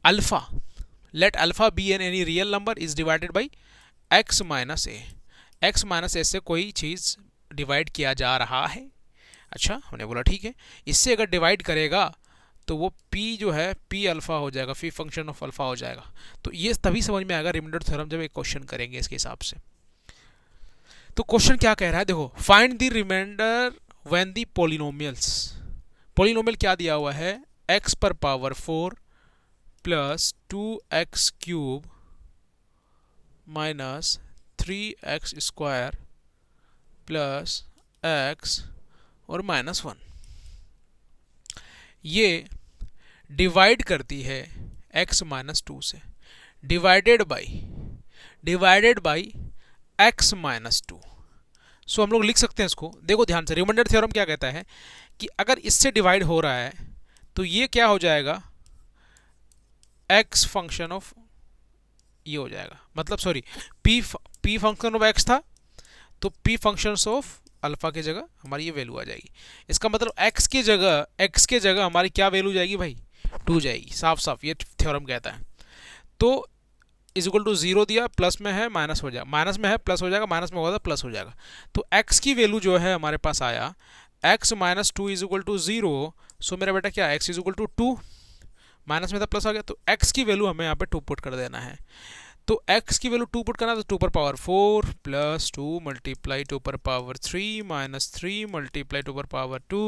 alpha let alpha be an any real number is divided by X minus A, X minus A से कोई चीज़ डिवाइड किया जा रहा है। अच्छा, हमने बोला ठीक है, इससे अगर डिवाइड करेगा तो वो p जो है p अल्फा हो जाएगा, फी फंक्शन ऑफ अल्फा हो जाएगा। तो ये तभी समझ में आएगा रिमाइंडर थ्योरम जब एक क्वेश्चन करेंगे इसके हिसाब से। तो क्वेश्चन क्या कह रहा है, देखो, find the reminder when the polynomials, polynomial क्या दिया हुआ है, x पर power 4 plus 2x cube minus 3x square plus x और -1, ये डिवाइड करती है x माइनस 2 से, डिवाइडेड बाई x माइनस 2। सो हम लोग लिख सकते हैं इसको, देखो ध्यान से, रिमाइंडर थ्योरम क्या कहता है कि अगर इससे डिवाइड हो रहा है तो ये क्या हो जाएगा, x फंक्शन ऑफ ये हो जाएगा, मतलब sorry, p function of x था तो p फंक्शन ऑफ अल्फा की जगह हमारी ये वैल्यू आ जाएगी। इसका मतलब x के जगह हमारी क्या वैल्यू जाएगी भाई, 2 जाएगी, साफ साफ ये थ्योरम कहता है। तो इज इक्वल टू 0 दिया, प्लस में है माइनस हो जाएगा, माइनस में है प्लस हो जाएगा, माइनस में होगा तो प्लस हो जाएगा। तो x की वैल्यू जो है हमारे पास आया x minus 2 is equal to 0। So मेरा बेटा क्या, x is equal to 2, minus में था प्लस आ गया, तो x की वैल्यू हमें यहाँ पे 2 पुट कर देना है। तो x की वैल्यू 2 पुट करना है तो 2 पर पावर 4 प्लस 2 मल्टीप्लाई 2 पर पावर 3 माइनस 3 मल्टीप्लाई 2 पर पावर 2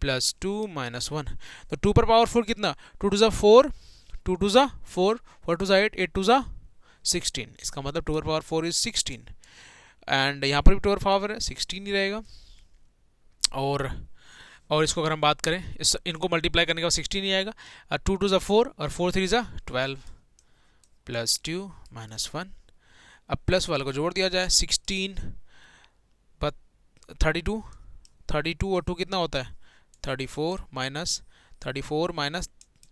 प्लस 2 माइनस 1। तो 2 पर पावर 4 कितना, 2 टू ज़ा 4, 2 टू ज़ा 4, 4 टू ज़ा 8, 8 टू ज़ा 16। इसका मतलब 2 पर पावर 4 इज 16, एंड यहाँ पर भी 2 पर पावर है 16 ही रहेगा। और इसको अगर हम बात करें, इनको मल्टीप्लाई करने के बाद 16 ही आएगा, 2 टू ज़ा 4 और 4 3 ज़ा 12 प्लस 2 माइनस 1। अब प्लस वाले को जोड़ दिया जाए, 16 पर 32 और 2 कितना होता है 34 माइनस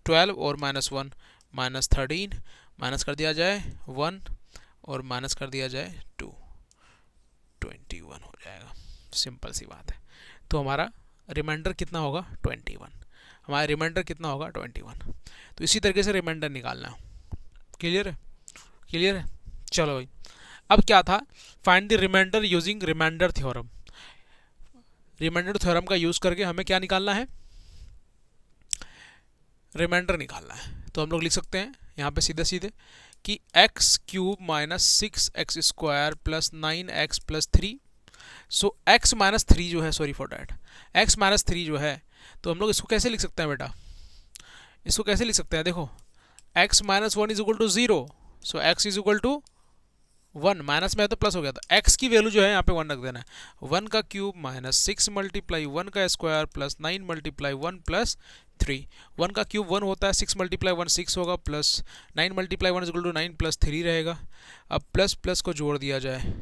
12 और माइनस 1 माइनस 13, माइनस कर दिया जाए 1 और माइनस कर दिया जाए 2, 21 हो जाएगा। सिंपल सी बात है। तो हमारा रिमाइंडर कितना होगा 21, हमारा रिमाइंडर कितना होगा 21। तो इसी तरीके से रिमाइंडर निकालना है। क्लियर है, क्लियर है। चलो भाई, अब क्या था, find the reminder using reminder theorem. Reminder theorem का यूज करके हमें क्या निकालना है, रिमाइंडर निकालना है। तो हम लोग लिख सकते हैं यहाँ पे सीधे सीधे कि x cube minus 6x square plus 9x plus 3। So x minus 3 जो है, sorry for that, x minus 3 जो है, तो हम लोग इसको कैसे लिख सकते हैं बेटा, इसको कैसे लिख सकते हैं, देखो x minus 1 is equal to 0, so x is equal to 1, minus में है तो प्लस हो गया, तो x की वैल्यू जो है यहाँ पे 1 रख देना है। 1 का क्यूब माइनस 6 मल्टीप्लाई 1 का स्क्वायर प्लस 9 मल्टीप्लाई 1 प्लस 3। 1 का क्यूब 1 होता है, 6 मल्टीप्लाई 1 6 होगा, plus 9 multiply 1 is equal to 9 plus 3 रहेगा। अब प्लस प्लस को जोड़ दिया जाए,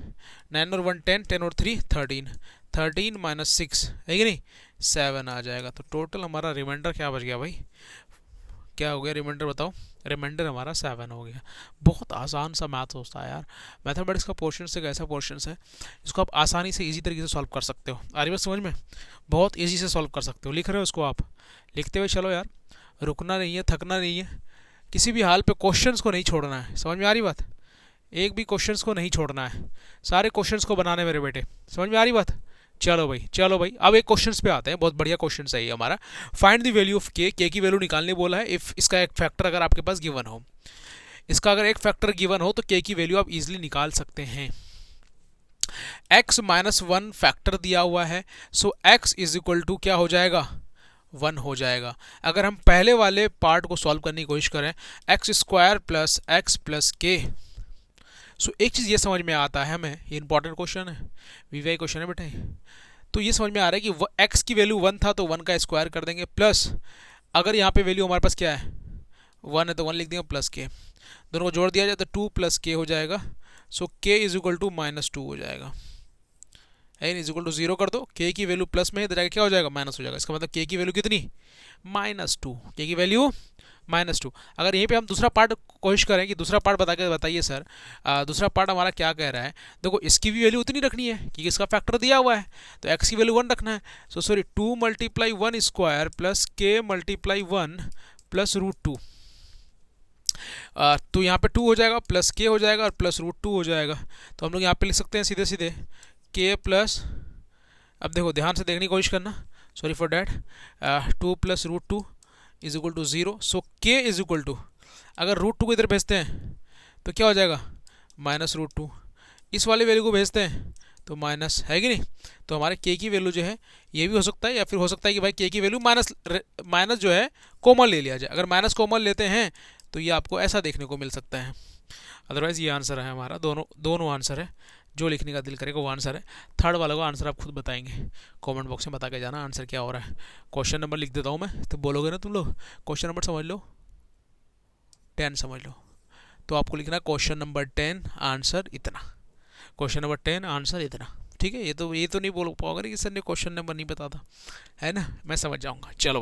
9 और 1 10, 10 और 3 13, 13 माइनस 6 है कि नहीं 7 आ जाएगा। तो टोटल हमारा रिमाइंडर क्या बच गया भाई, क्या हो गया रिमाइंडर बताओ, रिमाइंडर हमारा 7 हो गया। बहुत आसान सा मैथ होता है यार, मैथमेटिक्स का पोर्शन एक ऐसा पोर्शन है इसको आप आसानी से इजी तरीके से सॉल्व कर सकते हो। आ रही बात समझ में, बहुत इजी से सॉल्व कर सकते हो। लिख रहे हो इसको आप, लिखते हुए चलो यार, रुकना नहीं है, थकना नहीं है, किसी भी हाल पे क्वेश्चंस को नहीं छोड़ना है। समझ में आ रही बात, एक भी क्वेश्चंस को नहीं छोड़ना है, सारे क्वेश्चंस को बनाने मेरे बेटे। समझ में आ रही बात, चलो भाई चलो भाई, अब एक क्वेश्चंस पे आते हैं, बहुत बढ़िया क्वेश्चन है ये हमारा। फाइंड द वैल्यू ऑफ के की वैल्यू निकालने बोला है इफ इसका एक फैक्टर अगर आपके पास गिवन हो। इसका अगर एक फैक्टर गिवन हो तो k की वैल्यू आप इजीली निकाल सकते हैं। x माइनस वन फैक्टर दिया हुआ है, सो x इज इक्वल टू क्या हो जाएगा, 1 हो जाएगा। अगर हम पहले वाले पार्ट को सॉल्व करने की कोशिश करें, x square plus x plus के, सो एक चीज़ ये समझ में आता है हमें, ये इंपॉर्टेंट क्वेश्चन है, वीवीआई क्वेश्चन है बेटे, तो ये समझ में आ रहा है कि एक्स की वैल्यू 1 था तो 1 का स्क्वायर कर देंगे, प्लस अगर यहाँ पे वैल्यू हमारे पास क्या है 1 है तो 1 लिख देंगे, प्लस के, दोनों को जोड़ दिया जाए तो 2 प्लस के हो जाएगा, सो के इज इक्वल टू -2 हो जाएगा। एन इज इक्वल टू 0 कर दो, के की वैल्यू प्लस में है तो जाएगा क्या हो जाएगा, माइनस हो जाएगा। इसका मतलब के की वैल्यू कितनी, -2, के की वैल्यू -2। अगर यहीं पे हम दूसरा पार्ट कोशिश करें कि दूसरा पार्ट बताइए सर, दूसरा पार्ट हमारा क्या कह रहा है, देखो इसकी भी वैल्यू उतनी रखनी है क्योंकि इसका फैक्टर दिया हुआ है, तो एक्स की वैल्यू 1 रखना है, so sorry 2 multiply 1 square plus के मल्टीप्लाई 1 प्लस √2, तो यहाँ पे 2 हो जाएगा, प्लस के हो जाएगा और प्लस √2 हो जाएगा, तो हम लोग यहाँ पे लिख सकते हैं सीधे सीधे के प्लस, अब देखो ध्यान से देखने की कोशिश करना, sorry for that, 2 plus √2 is equal to 0, so k is equal to, अगर √2 को इधर भेजते हैं तो क्या हो जाएगा, -√2, इस वाले वैल्यू को भेजते हैं तो माइनस, है कि नहीं, तो हमारे के की वैल्यू जो है ये भी हो सकता है, या फिर हो सकता है कि भाई के की वैल्यू माइनस जो है कॉमन ले लिया जाए, अगर माइनस कॉमन लेते हैं तो ये आपको ऐसा देखने को मिल सकता है, अदरवाइज़ ये आंसर है हमारा, दोनों आंसर है, जो लिखने का दिल करेगा वो आंसर है। थर्ड वाला का आंसर आप खुद बताएंगे, कमेंट बॉक्स में बता के जाना आंसर क्या हो रहा है। क्वेश्चन नंबर लिख देता हूँ मैं, तो बोलोगे ना तुम लोग, क्वेश्चन नंबर समझ लो 10 समझ लो, तो आपको लिखना क्वेश्चन नंबर 10 आंसर इतना, क्वेश्चन नंबर 10 आंसर इतना, ठीक है। ये तो नहीं बोल पाओगे ना कि सर ने क्वेश्चन नंबर नहीं बताता, है ना, मैं समझ जाऊँगा। चलो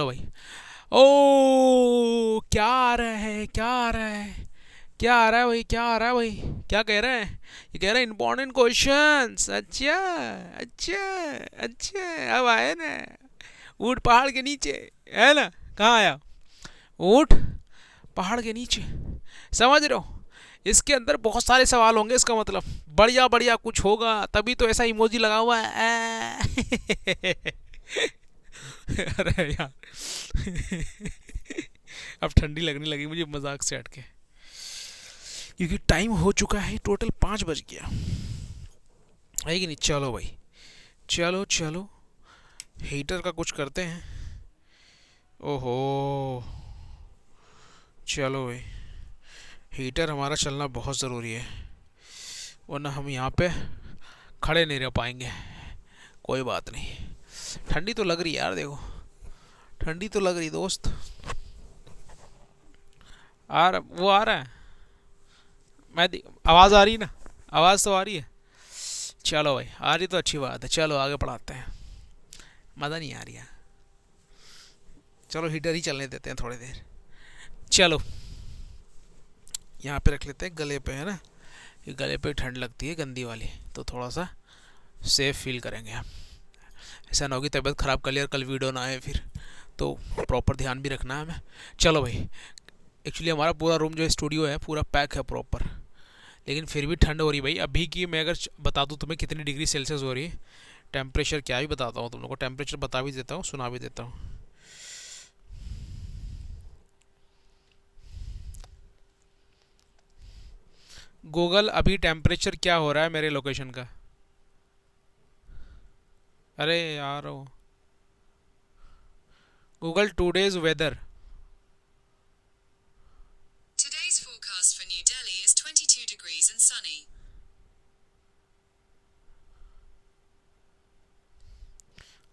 भाई, ओ क्या आ रहा है, क्या आ रहा है भाई, क्या कह रहा है, ये कह रहा है इंपॉर्टेंट क्वेश्चंस, अच्छा अब आए ना, ऊँट पहाड़ के नीचे, है ना, कहाँ आया ऊँट पहाड़ के नीचे, समझ रहे हो, इसके अंदर बहुत सारे सवाल होंगे, इसका मतलब बढ़िया कुछ होगा, तभी तो ऐसा इमोजी लगा हुआ है अरे यार अब ठंडी लगने लगी मुझे मजाक से हटके, क्योंकि टाइम हो चुका है टोटल 5 बज गया, है कि नहीं। चलो भाई, चलो हीटर का कुछ करते हैं, ओहो चलो भाई, हीटर हमारा चलना बहुत ज़रूरी है, वरना हम यहाँ पे खड़े नहीं रह पाएंगे। कोई बात नहीं, ठंडी तो लग रही है यार, देखो ठंडी तो लग रही दोस्त, वो आ रहा है, आवाज़ आ रही है ना, आवाज़ तो आ रही है, चलो भाई आ रही तो अच्छी बात है, चलो आगे पढ़ाते हैं, मज़ा नहीं आ रही है, चलो हीटर ही चलने देते हैं थोड़ी देर। चलो यहाँ पे रख लेते हैं गले पे, है ना, ये गले पे ठंड लगती है गंदी वाली, तो थोड़ा सा सेफ फील करेंगे हम, ऐसा ना होगी तबीयत ख़राब कर लिया और कल वीडियो ना आए फिर, तो प्रॉपर ध्यान भी रखना है हमें। चलो भाई, एक्चुअली हमारा पूरा रूम जो स्टूडियो है पूरा पैक है प्रॉपर, लेकिन फिर भी ठंड हो रही भाई। अभी की मैं अगर बता दूँ तुम्हें कितनी डिग्री सेल्सियस हो रही है, टेम्परेचर क्या ही बताता हूँ तुम लोग को, टेम्परेचर बता भी देता हूँ, सुना भी देता हूँ। गूगल अभी टेम्परेचर क्या हो रहा है मेरे लोकेशन का, अरे यार Google today's weather, Today's forecast for New Delhi is 22 degrees and sunny.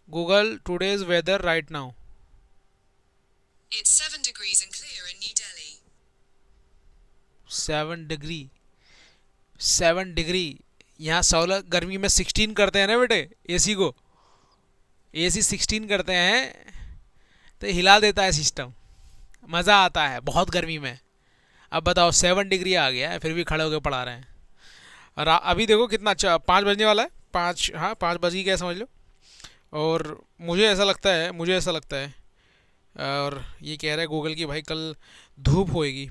Google today's weather right now, It's 7 degrees and clear in New Delhi. 7 degree, यहाँ 16 गर्मी में 16 करते हैं ना बेटे, एसी को, एसी 16 करते हैं तो हिला देता है सिस्टम, मज़ा आता है बहुत गर्मी में। अब बताओ 7 डिग्री आ गया है फिर भी खड़े होकर पढ़ा रहे हैं, और अभी देखो कितना अच्छा 5 बजने वाला है, 5, हाँ 5 बज गई क्या समझ लो। और मुझे ऐसा लगता है और ये कह रहा है गूगल की भाई कल धूप होएगी,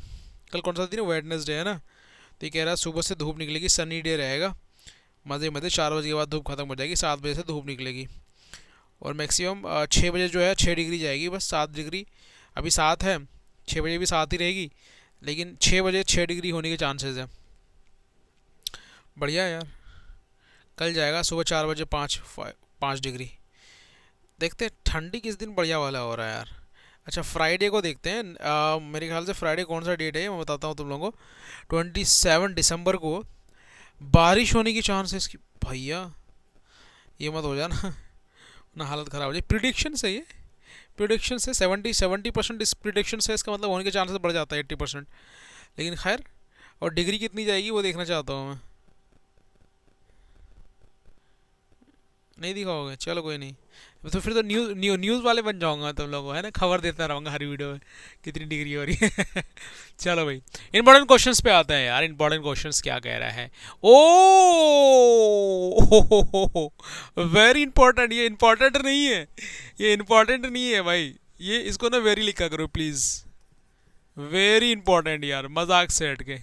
कल कौन सा दिन है, वेडनेसडे है ना, तो ये कह रहा है सुबह से धूप निकलेगी, सनी डे रहेगा, मज़े 4 बजे के बाद धूप खत्म हो जाएगी, 7 बजे से धूप निकलेगी, और मैक्सिमम 6 बजे जो है 6 डिग्री जाएगी, बस 7 डिग्री, अभी 7 है, 6 बजे भी 7 ही रहेगी, लेकिन 6 बजे 6 डिग्री होने के चांसेस है। बढ़िया है यार। कल जाएगा सुबह 4 बजे 5 डिग्री। देखते हैं ठंडी किस दिन बढ़िया वाला हो रहा है यार। अच्छा फ्राइडे को देखते हैं। मेरे ख्याल से फ्राइडे कौन सा डेट है मैं बताता हूँ तुम लोगों को। 27 दिसंबर को बारिश होने की चांस है इसकी। भैया ये मत हो जाना ना हालत ख़राब हो जाए। प्रिडिक्शन से ये प्रिडिक्शन से 70% इस प्रिडिक्शन से इसका मतलब होने के चांसेस बढ़ जाता है 80%। लेकिन खैर और डिग्री कितनी जाएगी वो देखना चाहता हूँ मैं। नहीं दिखाओगे चलो कोई नहीं। तो फिर तो न्यूज़ वाले बन जाऊंगा तुम लोगों को, है ना, खबर देता रहूँगा हर वीडियो में कितनी डिग्री हो रही है। चलो भाई इंपॉर्टेंट क्वेश्चंस पे आते हैं यार। इंपॉर्टेंट क्वेश्चंस क्या कह रहा है। ओ वेरी इंपॉर्टेंट। ये इंपॉर्टेंट नहीं है, ये इंपॉर्टेंट नहीं है भाई। ये इसको ना वेरी लिखा करो प्लीज़। वेरी इंपॉर्टेंट यार, मजाक से हट के।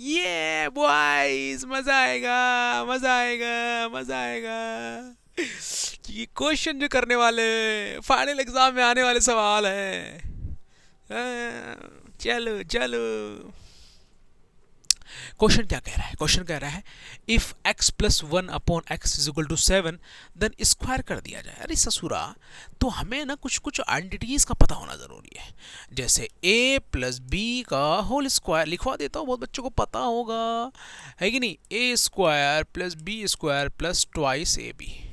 ये बॉयज मजा आएगा, मजा आएगा, मजा आएगा। ये क्वेश्चन जो करने वाले फाइनल एग्जाम में आने वाले सवाल है। चलो चलो क्वेश्चन क्या कह रहा है। क्वेश्चन कह रहा है if x plus 1/x is equal to 7 then square कर दिया जाए। अरे ससुरा, तो हमें ना कुछ कुछ आइडेंटिटीज का पता होना जरूरी है। जैसे a प्लस बी का होल स्क्वायर लिखवा देता हूँ, बहुत बच्चों को पता होगा है कि नहीं। a square plus B square plus twice A B.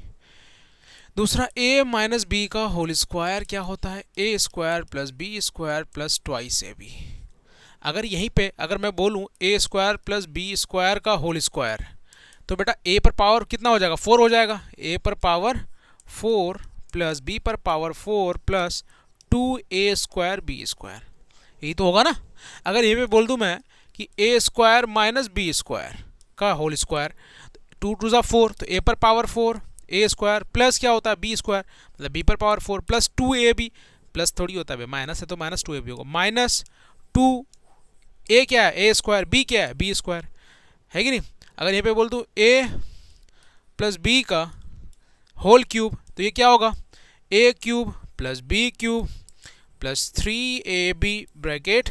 दूसरा a माइनस बी का होल स्क्वायर क्या होता है, a square plus B square plus twice A B. अगर यहीं पे अगर मैं बोलूँ a square plus B square का होल स्क्वायर, तो बेटा a पर पावर कितना हो जाएगा, 4 हो जाएगा। a पर पावर 4 प्लस b पर power 4 plus 2a square B square, यही तो होगा ना। अगर ये मैं बोल दूँ मैं कि a square minus B square का होल स्क्वायर, 2 टू ज़ा 4, तो a पर पावर 4 a स्क्वायर प्लस क्या होता है b स्क्वायर, मतलब b पर पावर 4 प्लस 2ab, प्लस थोड़ी होता है माइनस है तो माइनस 2ab होगा। माइनस 2 a क्या है a स्क्वायर, b क्या है b स्क्वायर, है कि नहीं। अगर यहाँ पे बोल दूँ a प्लस बी का होल क्यूब, तो ये क्या होगा a cube plus B cube plus 3ab bracket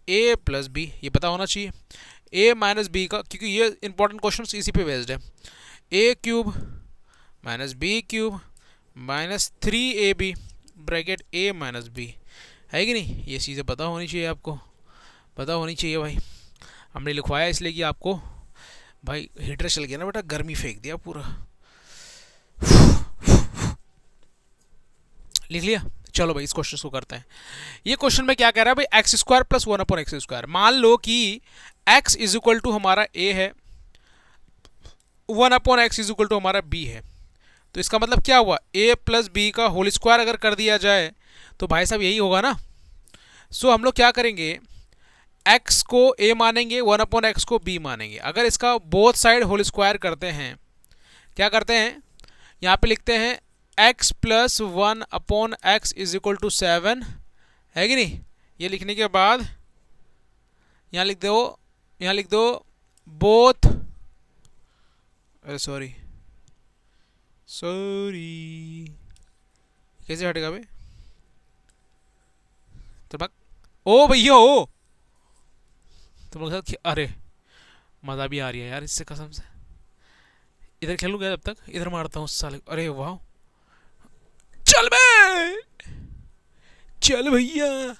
a plus B, ये पता होना चाहिए। a माइनस बी का, क्योंकि ये इंपॉर्टेंट क्वेश्चन इसी पे बेस्ड है। a cube minus B cube minus 3ab bracket a minus B, है कि नहीं। ये चीज़ें पता होनी चाहिए, आपको पता होनी चाहिए भाई। हमने लिखवाया इसलिए कि आपको भाई हीटर चल गया ना बेटा, गर्मी फेंक दिया पूरा। लिख लिया। चलो भाई इस क्वेश्चन को करते हैं। ये क्वेश्चन में क्या कह रहा है भाई, x square plus 1/x square. मान लो कि x इज इक्वल टू हमारा a है, 1/x इज इक्वल टू हमारा b है। तो इसका मतलब क्या हुआ, a प्लस बी का होल स्क्वायर अगर कर दिया जाए तो भाई साहब यही होगा ना। सो हम लोग क्या करेंगे, x को a मानेंगे, 1/x को b मानेंगे। अगर इसका बोथ साइड होल स्क्वायर करते हैं, क्या करते हैं, यहाँ पे लिखते हैं x plus 1/x is equal to 7, है कि नहीं। ये लिखने के बाद यहाँ लिख दो बोथ, सॉरी कैसे हटेगा भाई, तो ओ भैया ओ, तुम लोग साथ अरे मज़ा भी आ रही है यार इससे कसम से। इधर खेलूंगा जब तक, इधर मारता हूँ साले। अरे वाह, चल बे, चल भैया, ये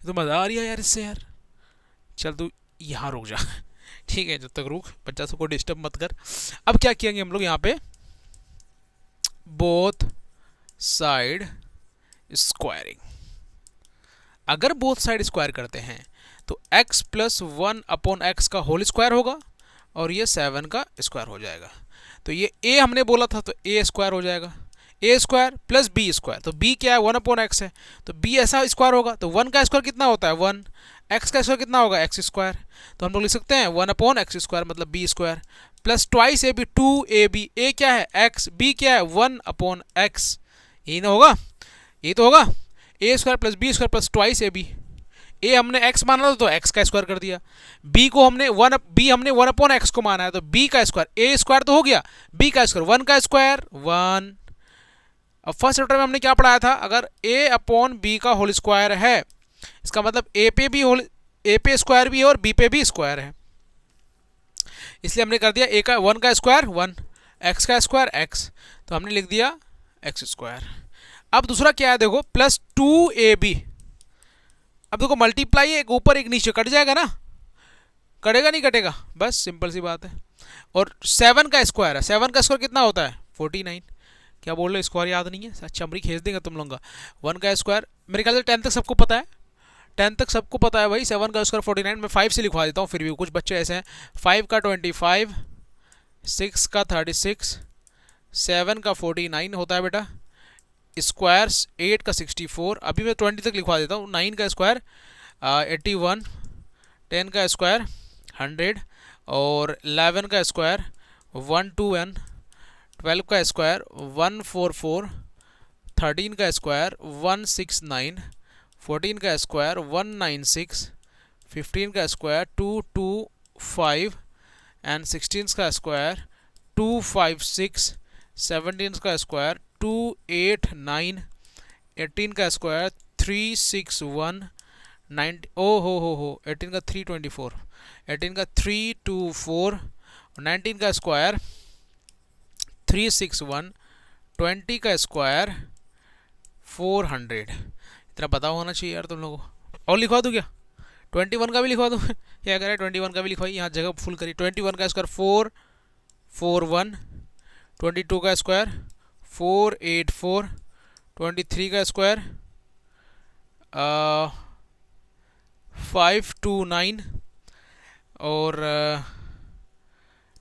तो मज़ा आ रही है यार इससे यार। चल तू यहाँ रुक जा, ठीक है, जब तक रुक, बच्चा सबको डिस्टर्ब मत कर। अब क्या किएंगे हम लोग यहाँ पे, बोथ साइड स्क्वायरिंग। अगर बोथ साइड स्क्वायर करते हैं तो x प्लस 1/x का होल स्क्वायर होगा और ये 7 का स्क्वायर हो जाएगा। तो ये a हमने बोला था तो a स्क्वायर हो जाएगा, a square plus b square, तो b क्या है 1/x है, तो b ऐसा स्क्वायर होगा। तो 1 का स्क्वायर कितना होता है 1, x का स्क्वायर कितना होगा x स्क्वायर, तो हम लोग लिख सकते हैं 1/x स्क्वायर मतलब b square plus twice ab 2ab, a क्या है x, b क्या है 1/x, यही ना होगा, यही तो होगा। a square plus b square plus twice ab, a हमने x माना था तो x का स्क्वायर कर दिया, b हमने 1/x को माना है तो b का स्क्वायर, a स्क्वायर तो हो गया, b का स्क्वायर 1 का स्क्वायर 1। अब फर्स्ट चैप्टर में हमने क्या पढ़ाया था, अगर a/b का होल स्क्वायर है, इसका मतलब a पे भी होल ए पे स्क्वायर भी है और बी पे भी स्क्वायर है, इसलिए हमने कर दिया ए का 1 का स्क्वायर 1, एक्स का स्क्वायर एक्स, तो हमने लिख दिया एक्स स्क्वायर। अब दूसरा क्या है देखो, प्लस 2ab। अब देखो मल्टीप्लाई एक ऊपर एक नीचे, कट जाएगा ना, कटेगा नहीं कटेगा, बस सिंपल सी बात है। और 7 का स्क्वायर है, 7 का स्क्वायर कितना होता है 49। क्या बोल रहे हो, स्क्वायर याद नहीं है, चमड़ी खींच देंगे तुम लोगों का। 1 का स्क्वायर मेरे ख्याल से 10 तक सबको पता है, 10 तक सबको पता है भाई। 7 का स्क्वायर 49, मैं 5 से लिखवा देता हूँ, फिर भी कुछ बच्चे ऐसे हैं। 5 का 25, 6 का 36, 7 का 49 होता है बेटा, स्क्वायर 8 का 64, अभी मैं 20 तक लिखवा देता हूँ। 9 का स्क्वायर 81, 10 का स्क्वायर 100, और 11 का स्क्वायर 121, 12 का स्क्वायर 144, 13 का स्क्वायर 169, 14 का स्क्वायर 196, 15 का स्क्वायर 225, एंड 16 का स्क्वायर 256, 17 का स्क्वायर 289, 18 का स्क्वायर 361, 9 ओ हो 18 का 324, 18 का 324, 19 का स्क्वायर 361, 20 का स्क्वायर 400। इतना पता होना चाहिए यार तुम लोगों को। और लिखवा दूँ क्या, 21 का भी लिखवा दूँ क्या करें, 21 का भी लिखवाई, यहाँ जगह फुल करी। 21 का स्क्वायर 441, 22 का स्क्वायर 484, 23 का स्क्वायर 529, और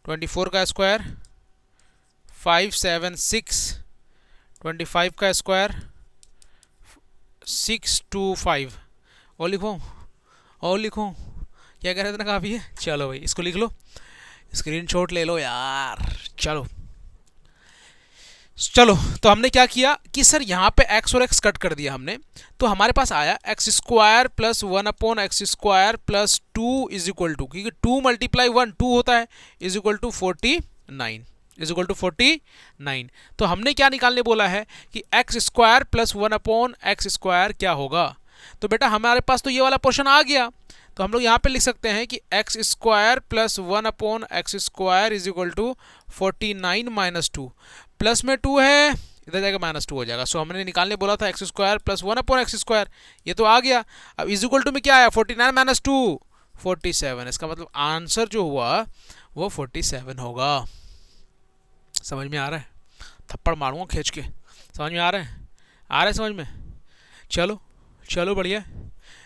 24 का स्क्वायर 576, 25 का स्क्वायर 625। और लिखो क्या कह रहे थे ना, काफ़ी है। चलो भाई इसको लिख लो, स्क्रीनशॉट ले लो यार। चलो तो हमने क्या किया कि सर यहाँ पे x और x कट कर दिया हमने, तो हमारे पास आया X square plus 1 upon X square plus 2 is equal to, क्योंकि 2 मल्टीप्लाई 1 2 होता है, इज इक्वल टू 49। तो हमने क्या निकालने बोला है कि X square plus 1 upon X square क्या होगा। तो बेटा हमारे पास तो ये वाला पोर्शन आ गया, तो हम लोग यहाँ पे लिख सकते हैं कि X square plus 1 upon X square is equal to 49 minus 2, plus में 2 है इधर जाएगा माइनस 2 हो जाएगा। सो हमने निकालने बोला था x square plus 1 upon X square, ये तो आ गया। अब इज इक्वल टू में क्या आया 49 माइनस 2 47, इसका मतलब आंसर जो हुआ वो 47 होगा। समझ में आ रहा है, थप्पड़ मारूंगा खींच के, समझ में आ रहा है समझ में। चलो बढ़िया,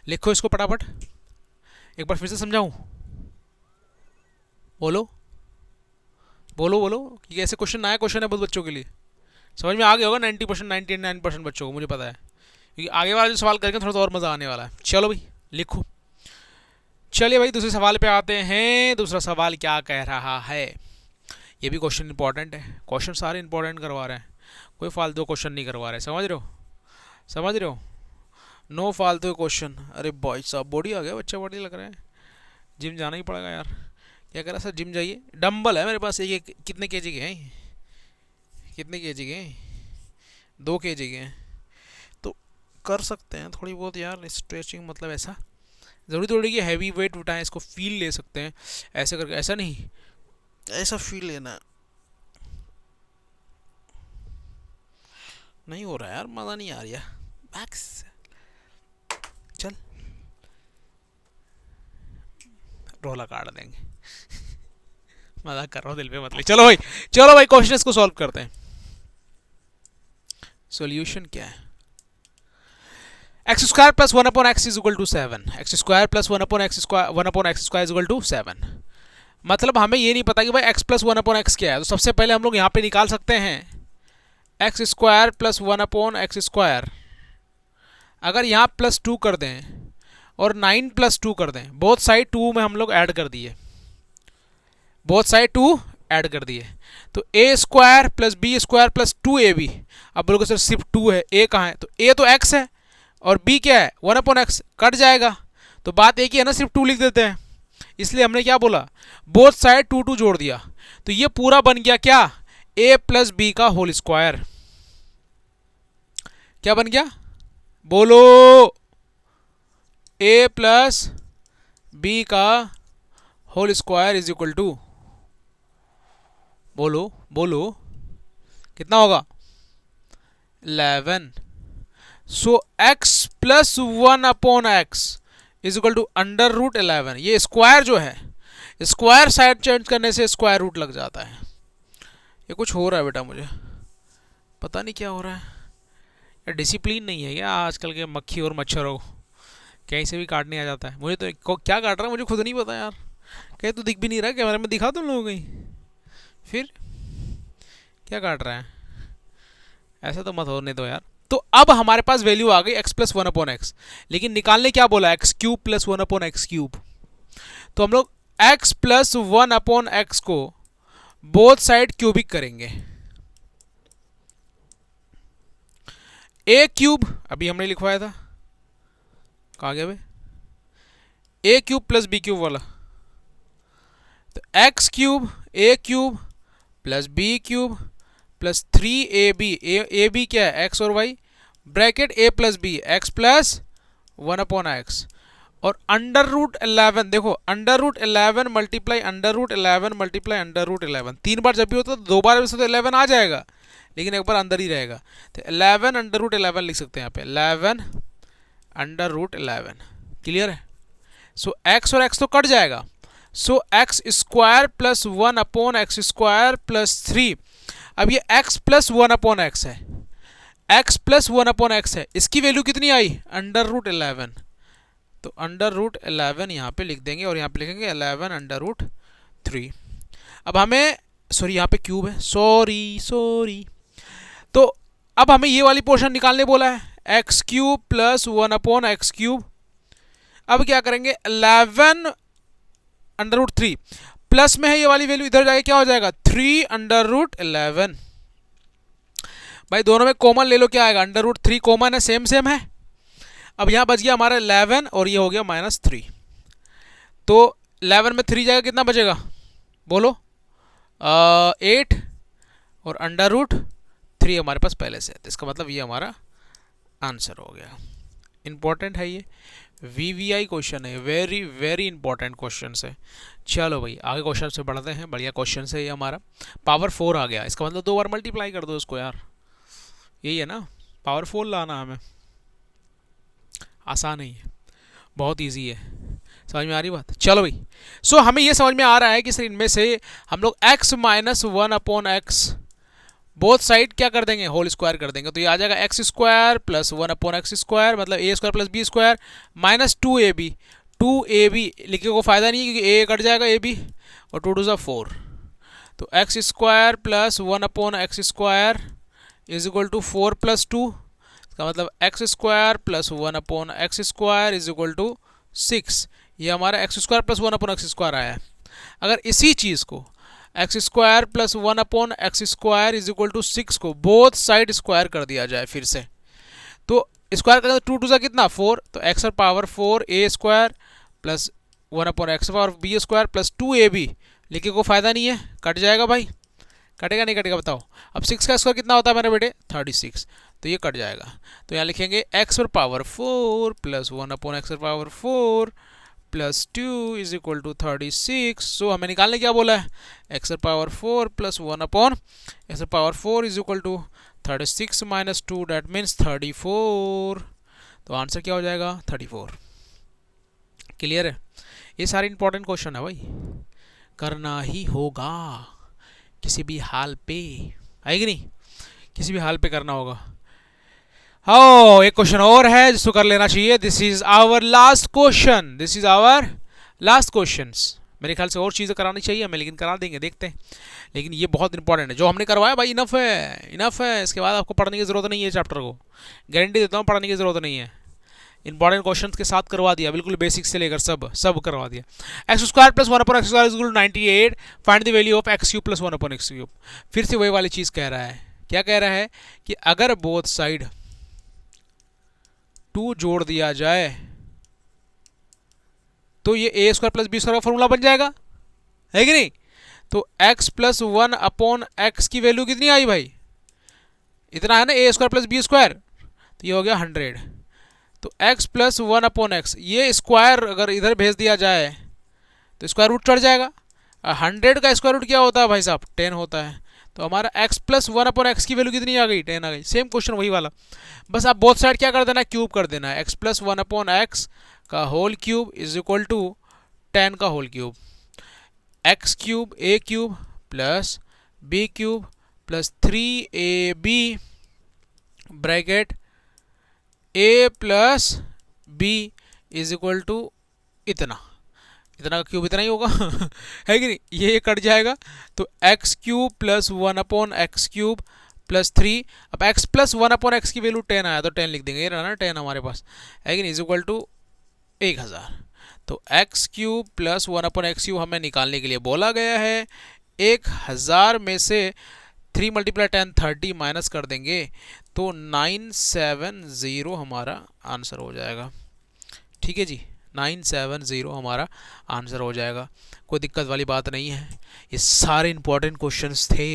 लिखो इसको फटाफट, एक बार फिर से समझाऊं, बोलो कि ऐसे क्वेश्चन नया क्वेश्चन है बहुत बच्चों के लिए, समझ में आ गया होगा 90%, 99% बच्चों को, मुझे पता है, क्योंकि आगे वाला जो सवाल करेंगे थोड़ा सा और मज़ा आने वाला है। चलो भाई लिखो। चलिए भाई दूसरे सवाल पे आते हैं। दूसरा सवाल क्या कह रहा है, ये भी क्वेश्चन इंपॉर्टेंट है, क्वेश्चन सारे इंपॉर्टेंट करवा रहे हैं, कोई फालतू क्वेश्चन नहीं करवा रहे, समझ रहे हो, नो फालतू क्वेश्चन। अरे भाई साहब बॉडी आ गया, बच्चा बॉडी लग रहा है, जिम जाना ही पड़ेगा यार। क्या कह रहा सर, जिम जाइए, डंबल है मेरे पास, एक कितने केजी के हैं, 2 केजी के हैं, तो कर सकते हैं थोड़ी बहुत यार स्ट्रेचिंग, मतलब ऐसा ज़रूरी थोड़ी कि हैवी वेट उठाएं, इसको फील ले सकते हैं ऐसे करके, ऐसा नहीं, ऐसा फील लेना नहीं हो रहा यार, मज़ा नहीं आ रहा मैक्स। चल रोला काट देंगे मजाक कर रहा हूँ, दिल पे मत ले। चलो भाई क्वेश्चन को सॉल्व करते हैं। सॉल्यूशन क्या है, X square plus 1 upon X is equal to 7, X square plus 1 upon X square is equal to 7। मतलब हमें ये नहीं पता कि भाई एक्स प्लस 1 अपॉन एक्स क्या है, तो सबसे पहले हम लोग यहाँ पे निकाल सकते हैं x square plus 1 upon X square. अगर यहाँ प्लस 2 कर दें और 9 प्लस 2 कर दें, बोथ साइड 2 में हम लोग ऐड कर दिए, तो A square plus B square plus 2ab। अब बोलोगे सर सिर्फ 2 है, ए कहाँ है, तो ए तो x है और b क्या है 1 अपॉन एक्स, कट जाएगा, तो बात एक ही है ना, सिर्फ 2 लिख देते हैं। इसलिए हमने क्या बोला, बोथ साइड 2 जोड़ दिया, तो ये पूरा बन गया क्या, a प्लस बी का होल स्क्वायर। क्या बन गया बोलो, a प्लस बी का whole square is equal to, बोलो बोलो कितना होगा 11। So x plus 1/x is equal to under root 11। ये स्क्वायर जो है, स्क्वायर साइड चेंज करने से स्क्वायर रूट लग जाता है। ये कुछ हो रहा है बेटा, मुझे पता नहीं क्या हो रहा है। या डिसिप्लिन नहीं है क्या आजकल के मक्खी और मच्छरों को, कहीं से भी काटने आ जाता है। मुझे तो क्या काट रहा है मुझे खुद नहीं पता यार। कहीं तो दिख भी नहीं रहा, कैमरे में दिखा तुम लोगों को कहीं, फिर क्या काट रहा है, ऐसा तो मत होने दो यार। तो अब हमारे पास वैल्यू आ गई x प्लस 1/x, लेकिन निकालने क्या बोला x cube plus 1/x cube. तो हम लोग x प्लस 1/x को बोथ साइड क्यूबिक करेंगे। a क्यूब अभी हमने लिखवाया था, कहाँ गया भाई, a cube plus b cube वाला। तो x cube a cube plus b cube plus 3ab, A B क्या है x और y, bracket a plus b x plus 1/x और अंडर रूट 11। देखो under root 11 multiply under root 11 multiply under root 11, 3 बार जब भी होता है तो 2 बार में से तो 11 आ जाएगा, लेकिन एक बार अंदर ही रहेगा। तो 11 अंडर रूट 11 लिख सकते हैं यहाँ पे, 11 अंडर रूट 11। क्लियर है। सो x और x तो कट जाएगा। सो x square plus 1/x square plus 3। अब ये x प्लस 1/x है, x प्लस 1/x है, इसकी वैल्यू कितनी आई अंडर रूट 11। तो अंडर रूट 11 यहाँ पे लिख देंगे और यहाँ पे लिखेंगे 11 अंडर रूट 3। अब हमें सॉरी यहाँ पे क्यूब है, सॉरी। तो अब हमें ये वाली पोर्शन निकालने बोला है, x cube plus 1/x cube. अब क्या करेंगे 11 अंडर रूट 3 प्लस में है ये वाली वैल्यू, इधर जाके क्या हो जाएगा 3 अंडर रूट 11। भाई दोनों में कॉमन ले लो, क्या आएगा अंडर रूट 3 कॉमन है, सेम है। अब यहाँ बच गया हमारा 11 और ये हो गया -3। तो 11 में 3 जाएगा कितना बचेगा बोलो 8 और अंडर रूट 3 हमारे पास पहले से है, तो इसका मतलब ये हमारा आंसर हो गया। इंपॉर्टेंट है ये, VVI क्वेश्चन है, वेरी वेरी इंपॉर्टेंट क्वेश्चन है। चलो भाई आगे क्वेश्चन से बढ़ते हैं, बढ़िया क्वेश्चन है ये हमारा। पावर 4 आ गया, इसका मतलब 2 बार मल्टीप्लाई कर दो उसको यार, यही है ना, पावर 4 लाना हमें, आसान है ये, बहुत इजी है। समझ में आ रही बात। चलो भाई सो हमें ये समझ में आ रहा है कि सर इनमें से हम लोग x minus 1/x both side क्या कर देंगे होल स्क्वायर कर देंगे। तो ये आ जाएगा x square plus 1/x square, मतलब a square plus b square minus 2ab। 2ab लिखने को फायदा नहीं है क्योंकि a कट जाएगा ab और 2 2 4। तो x square plus 1/x square is equal to 4 plus 2, इसका मतलब x square plus 1/x square is equal to 6। ये हमारा x square plus 1/x square आया है। अगर इसी चीज़ को x square plus 1/x square is equal to 6 को बोथ साइड स्क्वायर कर दिया जाए फिर से, तो स्क्वायर करेंगे तो 2 2 कितना 4, तो x power 4 a square plus 1/x power b square plus 2ab लिखने को फायदा नहीं है, कट जाएगा भाई, कटेगा नहीं कटेगा बताओ। अब 6 का स्क्वायर कितना होता है मेरे बेटे 36, तो ये कट जाएगा। तो यहाँ लिखेंगे x power 4 plus 1/x power 4 plus 2 is equal to 36। So हमें निकालने क्या बोला है x power 4 plus 1/x power 4 is equal to 36 minus 2 that means 34। तो आंसर क्या हो जाएगा 34। क्लियर है। ये सारे इंपॉर्टेंट क्वेश्चन है भाई, करना ही होगा किसी भी हाल पे, है कि नहीं, किसी भी हाल पे करना होगा। हाँ एक क्वेश्चन और है जिसको कर लेना चाहिए। This is our last question, this is our last question. मेरे ख्याल से और चीज़ें करानी चाहिए हमें, लेकिन करा देंगे, देखते हैं। लेकिन ये बहुत इंपॉर्टेंट है, जो हमने करवाया भाई इनफ है, इनफ है। इसके बाद आपको पढ़ने की ज़रूरत नहीं है चैप्टर को, गारंटी देता हूँ पढ़ने की ज़रूरत नहीं है। इंपॉर्टेंट क्वेश्चन के साथ करवा दिया, बिल्कुल बेसिक से लेकर सब करवा दिया। X square plus 1/x square is equal to 98, find the value of x cube plus 1/x cube. फिर से वही वाली चीज़ कह रहा है, क्या कह रहा है कि अगर बोथ साइड 2 जोड़ दिया जाए तो ये a square plus b square का फॉर्मूला बन जाएगा, है कि नहीं। तो x प्लस 1/x की वैल्यू कितनी आई भाई, इतना है ना a square plus b square, तो ये हो गया 100। तो x प्लस 1/x, ये स्क्वायर अगर इधर भेज दिया जाए तो स्क्वायर रूट चढ़ जाएगा। 100 का स्क्वायर रूट क्या होता है भाई साहब, 10 होता है। तो हमारा x प्लस 1/x की वैल्यू कितनी आ गई, 10 आ गई। सेम क्वेश्चन वही वाला, बस आप बोथ साइड क्या कर देना है, क्यूब कर देना है। x प्लस 1/x का whole cube is equal to 10 का whole cube. X cube A cube plus B cube plus 3ab bracket a plus B is equal to इतना का क्यूब इतना ही होगा है कि नहीं, ये कट जाएगा। तो x cube plus 1/x cube plus 3, अब x प्लस 1/x की वैल्यू 10 आया तो 10 लिख देंगे, ये रहा ना 10 हमारे पास, है कि नहीं, इज इक्वल टू 1000। तो x cube plus 1/x cube हमें निकालने के लिए बोला गया है। 1000 में से 3 × 10 30 माइनस कर देंगे तो 970 हमारा आंसर हो जाएगा। ठीक है जी, 970 हमारा आंसर हो जाएगा, कोई दिक्कत वाली बात नहीं है। ये सारे इंपॉर्टेंट क्वेश्चंस थे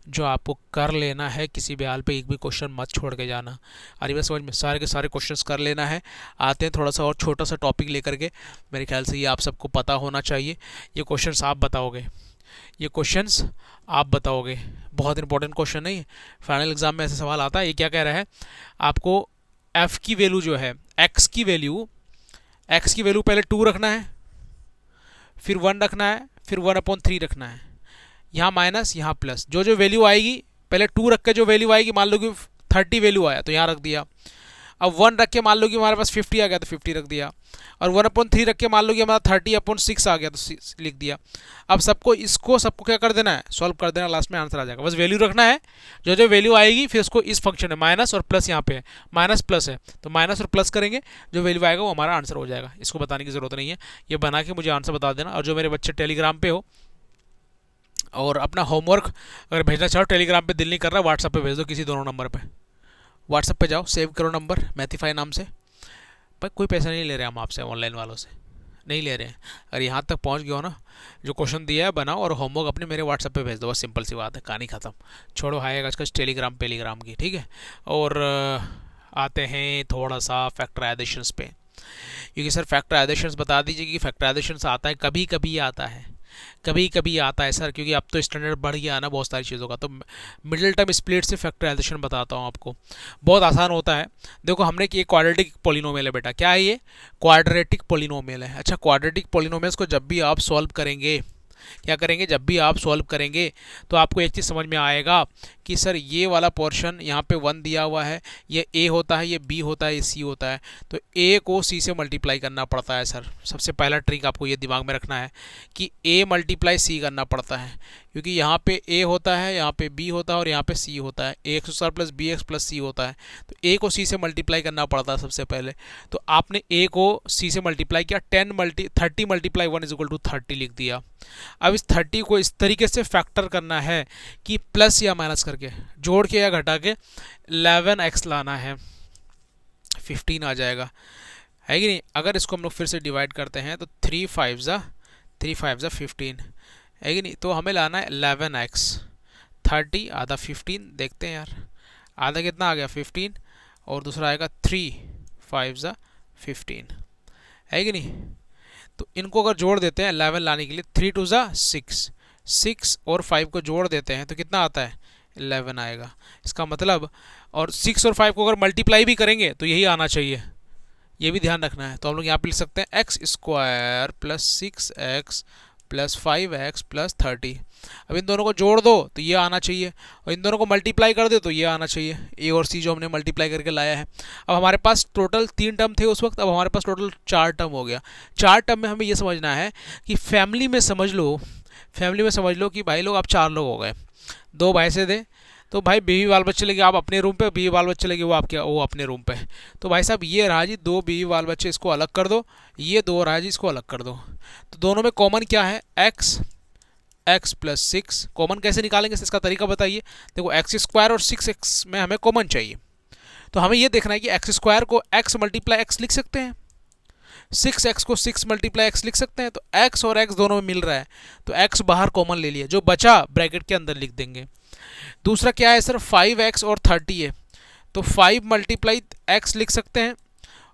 जो आपको कर लेना है, किसी भी हाल पे एक भी क्वेश्चन मत छोड़ के जाना। अरे बस समझ में, सारे के सारे क्वेश्चंस कर लेना है। आते हैं थोड़ा सा और छोटा सा टॉपिक लेकर के, मेरे ख्याल से ये आप सबको पता होना चाहिए। ये क्वेश्चंस आप बताओगे, ये क्वेश्चंस आप बताओगे, बहुत इंपॉर्टेंट क्वेश्चन नहीं है, फाइनल एग्जाम में ऐसा सवाल आता है। ये क्या कह रहा है, आपको f की वैल्यू जो है, x की वैल्यू पहले 2 रखना है, फिर 1 रखना है, फिर 1/3 रखना है। यहाँ माइनस, यहाँ प्लस, जो जो वैल्यू आएगी पहले 2 रख के जो वैल्यू आएगी, मान लो कि 30 वैल्यू आया तो यहाँ रख दिया। अब 1 रख के मान लो कि हमारे पास 50 आ गया तो 50 रख दिया, और 1/3 रख के मान लो कि हमारा 30/6 आ गया तो 6 लिख दिया। अब सबको क्या कर देना है, सॉल्व कर देना, लास्ट में आंसर आ जाएगा। बस वैल्यू रखना है, जो जो वैल्यू आएगी फिर उसको इस फंक्शन है, माइनस और प्लस, यहाँ पे है माइनस प्लस है तो माइनस और प्लस करेंगे, जो वैल्यू आएगा वो हमारा आंसर हो जाएगा। इसको बताने की ज़रूरत नहीं है, ये बना के मुझे आंसर बता देना। और जो मेरे बच्चे टेलीग्राम पे हो और अपना होमवर्क अगर भेजना चाहो टेलीग्राम पे, दिल नहीं कर रहा, व्हाट्सएप पे भेज दो, किसी दोनों नंबर पे। व्हाट्सएप पे जाओ, सेव करो नंबर मैथिफाई नाम से, पर कोई पैसा नहीं ले रहे हम आपसे, ऑनलाइन वालों से नहीं ले रहे हैं। अगर यहाँ तक पहुँच गए हो ना, जो क्वेश्चन दिया है बनाओ और होमवर्क अपने मेरे व्हाट्सएप पे भेज दो, बस सिंपल सी बात है, कहानी ख़त्म। छोड़ो हाय आजकल टेलीग्राम की, ठीक है। और आते हैं थोड़ा सा फैक्टराइजेशंस पे, क्योंकि सर फैक्टराइजेशंस बता दीजिए कि फैक्टराइजेशंस आता है, कभी कभी आता है सर, क्योंकि अब तो स्टैंडर्ड बढ़ गया ना बहुत सारी चीज़ों का। तो मिडिल टर्म स्प्लिट से फैक्टराइजेशन बताता हूँ आपको, बहुत आसान होता है। देखो हमने कि एक क्वाड्रेटिक पोलिनोमियल है बेटा, क्या है ये, क्वाड्रेटिक पोलिनोमियल है। अच्छा, क्वाड्रेटिक पोलिनोमियल्स को जब भी आप सॉल्व करेंगे, क्या करेंगे, जब भी आप सॉल्व करेंगे तो आपको एक चीज़ समझ में आएगा कि सर ये वाला पोर्शन यहाँ पे 1 दिया हुआ है, ये a होता है, ये b होता है, ये c होता है, तो a को c से मल्टीप्लाई करना पड़ता है सर। सबसे पहला ट्रिक आपको ये दिमाग में रखना है कि a मल्टीप्लाई c करना पड़ता है, क्योंकि यहाँ पे a होता है, यहाँ पे b होता है और यहाँ पे c होता है, ax² plus bx plus c होता है, तो a को c से मल्टीप्लाई करना पड़ता है सबसे पहले। तो आपने a को c से मल्टीप्लाई किया, 30 × 1 = 30 लिख दिया। अब इस 30 को इस तरीके से फैक्टर करना है कि प्लस या माइनस करके, जोड़ के या घटा के 11x लाना है, 15 आ जाएगा, है कि नहीं। अगर इसको हम लोग फिर से डिवाइड करते हैं तो 3 5 ज़ा 15, है कि नहीं। तो हमें लाना है 11x, 30 आधा 15, देखते हैं यार आधा कितना आ गया 15, और दूसरा आएगा 3 5 ज़ा 15, है कि नहीं। तो इनको अगर जोड़ देते हैं 11 लाने के लिए, 3 2 ज़ा 6 और 5 को जोड़ देते हैं तो कितना आता है, 11 आएगा। इसका मतलब, और 6 और 5 को अगर मल्टीप्लाई भी करेंगे तो यही आना चाहिए, ये भी ध्यान रखना है। तो हम लोग यहाँ पे लिख सकते हैं x² plus 6x plus 5x plus 30। अब इन दोनों को जोड़ दो तो ये आना चाहिए, और इन दोनों को मल्टीप्लाई कर दो तो ये आना चाहिए, a और c जो हमने मल्टीप्लाई करके लाया है। अब हमारे पास टोटल 3 टर्म थे उस वक्त, अब हमारे पास टोटल 4 टर्म हो गया। 4 टर्म में हमें ये समझना है कि फैमिली में समझ लो कि भाई लोग आप 4 लोग हो गए, 2 भाई से दे, तो भाई बीवी बाल बच्चे लगे आप अपने रूम पे, बीवी बाल बच्चे लगे वो अपने रूम पे। तो भाई साहब ये रहा जी 2 बीवी बाल बच्चे, इसको अलग कर दो, ये 2 रहा जी, इसको अलग कर दो। तो दोनों में कॉमन क्या है, x प्लस 6। कॉमन कैसे निकालेंगे इसका तरीका बताइए। देखो x² और 6x में हमें कॉमन चाहिए, तो हमें ये देखना है कि x² को x × x लिख सकते हैं, 6x को 6 × x लिख सकते हैं। तो x और x दोनों में मिल रहा है, तो x बाहर कॉमन ले लिया, जो बचा ब्रैकेट के अंदर लिख देंगे। दूसरा क्या है सर, 5x और 30 है, तो 5 × x लिख सकते हैं,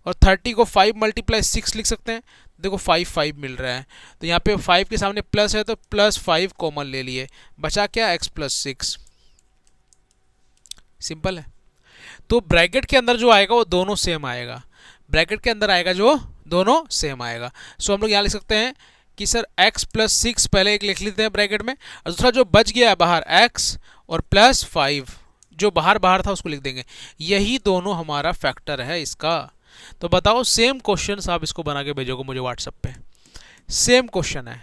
और 30 को 5 मल्टीप्लाई 6 लिख सकते हैं। देखो 5 5 मिल रहा है, तो यहाँ पे 5 के सामने प्लस है तो प्लस 5 कॉमन ले लिए, बचा क्या x प्लस 6। सिंपल है। तो ब्रैकेट के अंदर जो आएगा वो दोनों सेम आएगा, ब्रैकेट के अंदर आएगा जो दोनों सेम आएगा। सो हम लोग यहाँ लिख सकते हैं कि सर x प्लस 6 पहले एक लिख लेते हैं ब्रैकेट में, और दूसरा जो बच गया है बाहर x और प्लस 5 जो बाहर बाहर था उसको लिख देंगे। यही दोनों हमारा फैक्टर है इसका। तो बताओ सेम क्वेश्चन आप इसको बना के भेजोगे मुझे व्हाट्सएप पे। सेम क्वेश्चन है,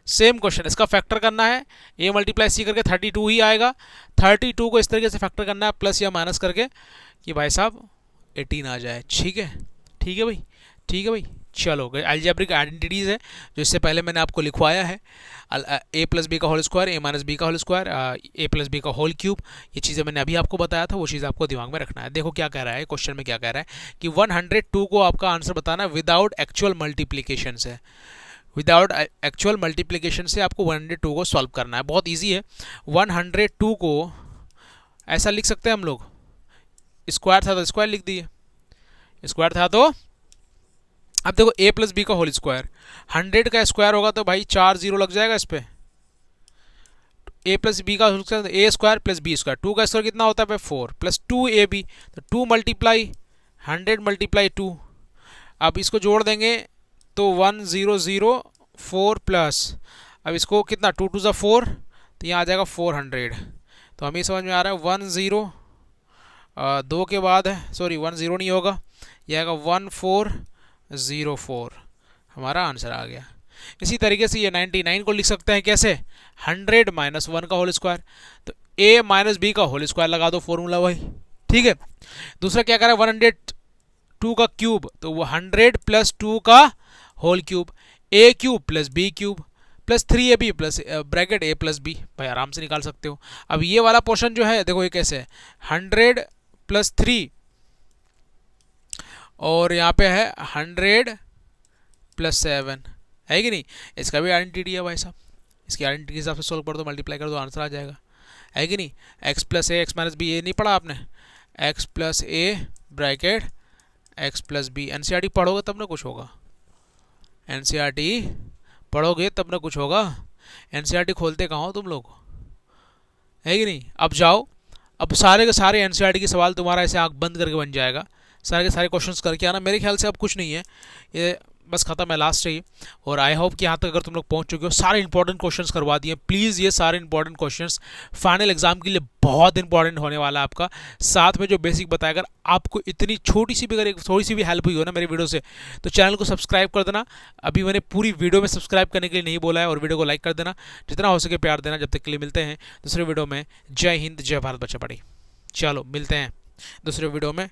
सेम क्वेश्चन, इसका फैक्टर करना है, a मल्टीप्लाई सी करके 32 ही आएगा। 32 को इस तरीके से फैक्टर करना है प्लस या माइनस करके कि भाई साहब 18 आ जाए। ठीक है, ठीक है भाई, ठीक है भाई। चलो अलजेब्रिक आइडेंटिटीज़ है जो इससे पहले मैंने आपको लिखवाया है, a प्लस बी का whole square, a minus B का whole square, a plus B का होल क्यूब। ये चीज़ें मैंने अभी आपको बताया था, वो चीज़ आपको दिमाग में रखना है। देखो क्या कह रहा है क्वेश्चन में, क्या कह रहा है कि 102 को आपका आंसर बताना विदाउट एक्चुअल मल्टीप्लीकेशन से। विदाउट एक्चुअल मल्टीप्लीकेशन से आपको 102 को सॉल्व करना है। बहुत ईजी है। 102 को ऐसा लिख सकते हैं हम लोग, स्क्वायर था तो स्क्वायर लिख दिए, स्क्वायर था तो अब देखो a प्लस बी का होल स्क्वायर, 100 का स्क्वायर होगा तो भाई 4 0 लग जाएगा इस पे। a प्लस बी का whole square a square plus B square, 2 का स्क्वायर कितना होता है 4 प्लस 2ab, तो 2 मल्टीप्लाई 100 मल्टीप्लाई 2। अब इसको जोड़ देंगे तो 1004 प्लस, अब इसको कितना 2 2 ज़ा 4, तो यहाँ आ जाएगा 400। तो हमें समझ में आ रहा है 10 2 के बाद है, सॉरी 10 नहीं होगा, यह आएगा 1404, हमारा आंसर आ गया। इसी तरीके से ये 99 को लिख सकते हैं कैसे, 100 माइनस 1 का होल स्क्वायर, तो a माइनस बी का होल स्क्वायर लगा दो फॉर्मूला भाई। ठीक है। दूसरा क्या करें 102 का क्यूब, तो वो 100 प्लस 2 का whole cube, a cube plus b cube plus 3ab plus bracket a plus b, भाई आराम से निकाल सकते हो। अब ये वाला पोर्शन जो है देखो ये कैसे है, 100 प्लस 3 और यहाँ पे है 100 प्लस 7, है कि नहीं। इसका भी आइडेंटिटी है भाई साहब, इसकी आइडेंटिटी के हिसाब से सोल्व कर दो, मल्टीप्लाई कर दो, आंसर आ जाएगा, है कि नहीं। x plus A X minus B, ये नहीं पढ़ा आपने, x plus A bracket x plus B. NCERT पढ़ोगे तब ना कुछ होगा, एनसीईआरटी पढ़ोगे तब ना कुछ होगा। एनसीईआरटी खोलते कहाँ हो तुम लोग, है कि नहीं। अब जाओ, अब सारे के सारे एनसीईआरटी के सवाल तुम्हारा ऐसे आंख बंद करके बन जाएगा, सारे के सारे क्वेश्चंस करके आना। मेरे ख्याल से अब कुछ नहीं है, ये बस खत्म है, लास्ट है ये। और आई होप कि यहाँ तक अगर तुम लोग पहुँच चुके हो, सारे इंपॉर्टेंट क्वेश्चंस करवा दिए। प्लीज़ ये सारे इंपॉर्टेंट क्वेश्चंस फाइनल एग्जाम के लिए बहुत इंपॉर्टेंट होने वाला है आपका। साथ में जो बेसिक बताया, अगर आपको इतनी छोटी सी भी, अगर थोड़ी सी भी हेल्प हुई हो ना मेरी वीडियो से, तो चैनल को सब्सक्राइब कर देना। अभी मैंने पूरी वीडियो में सब्सक्राइब करने के लिए नहीं बोला है, और वीडियो को लाइक कर देना, जितना हो सके प्यार देना। जब तक के लिए मिलते हैं दूसरे वीडियो में। जय हिंद, जय भारत बच्चा पढ़ी। चलो मिलते हैं दूसरे वीडियो में।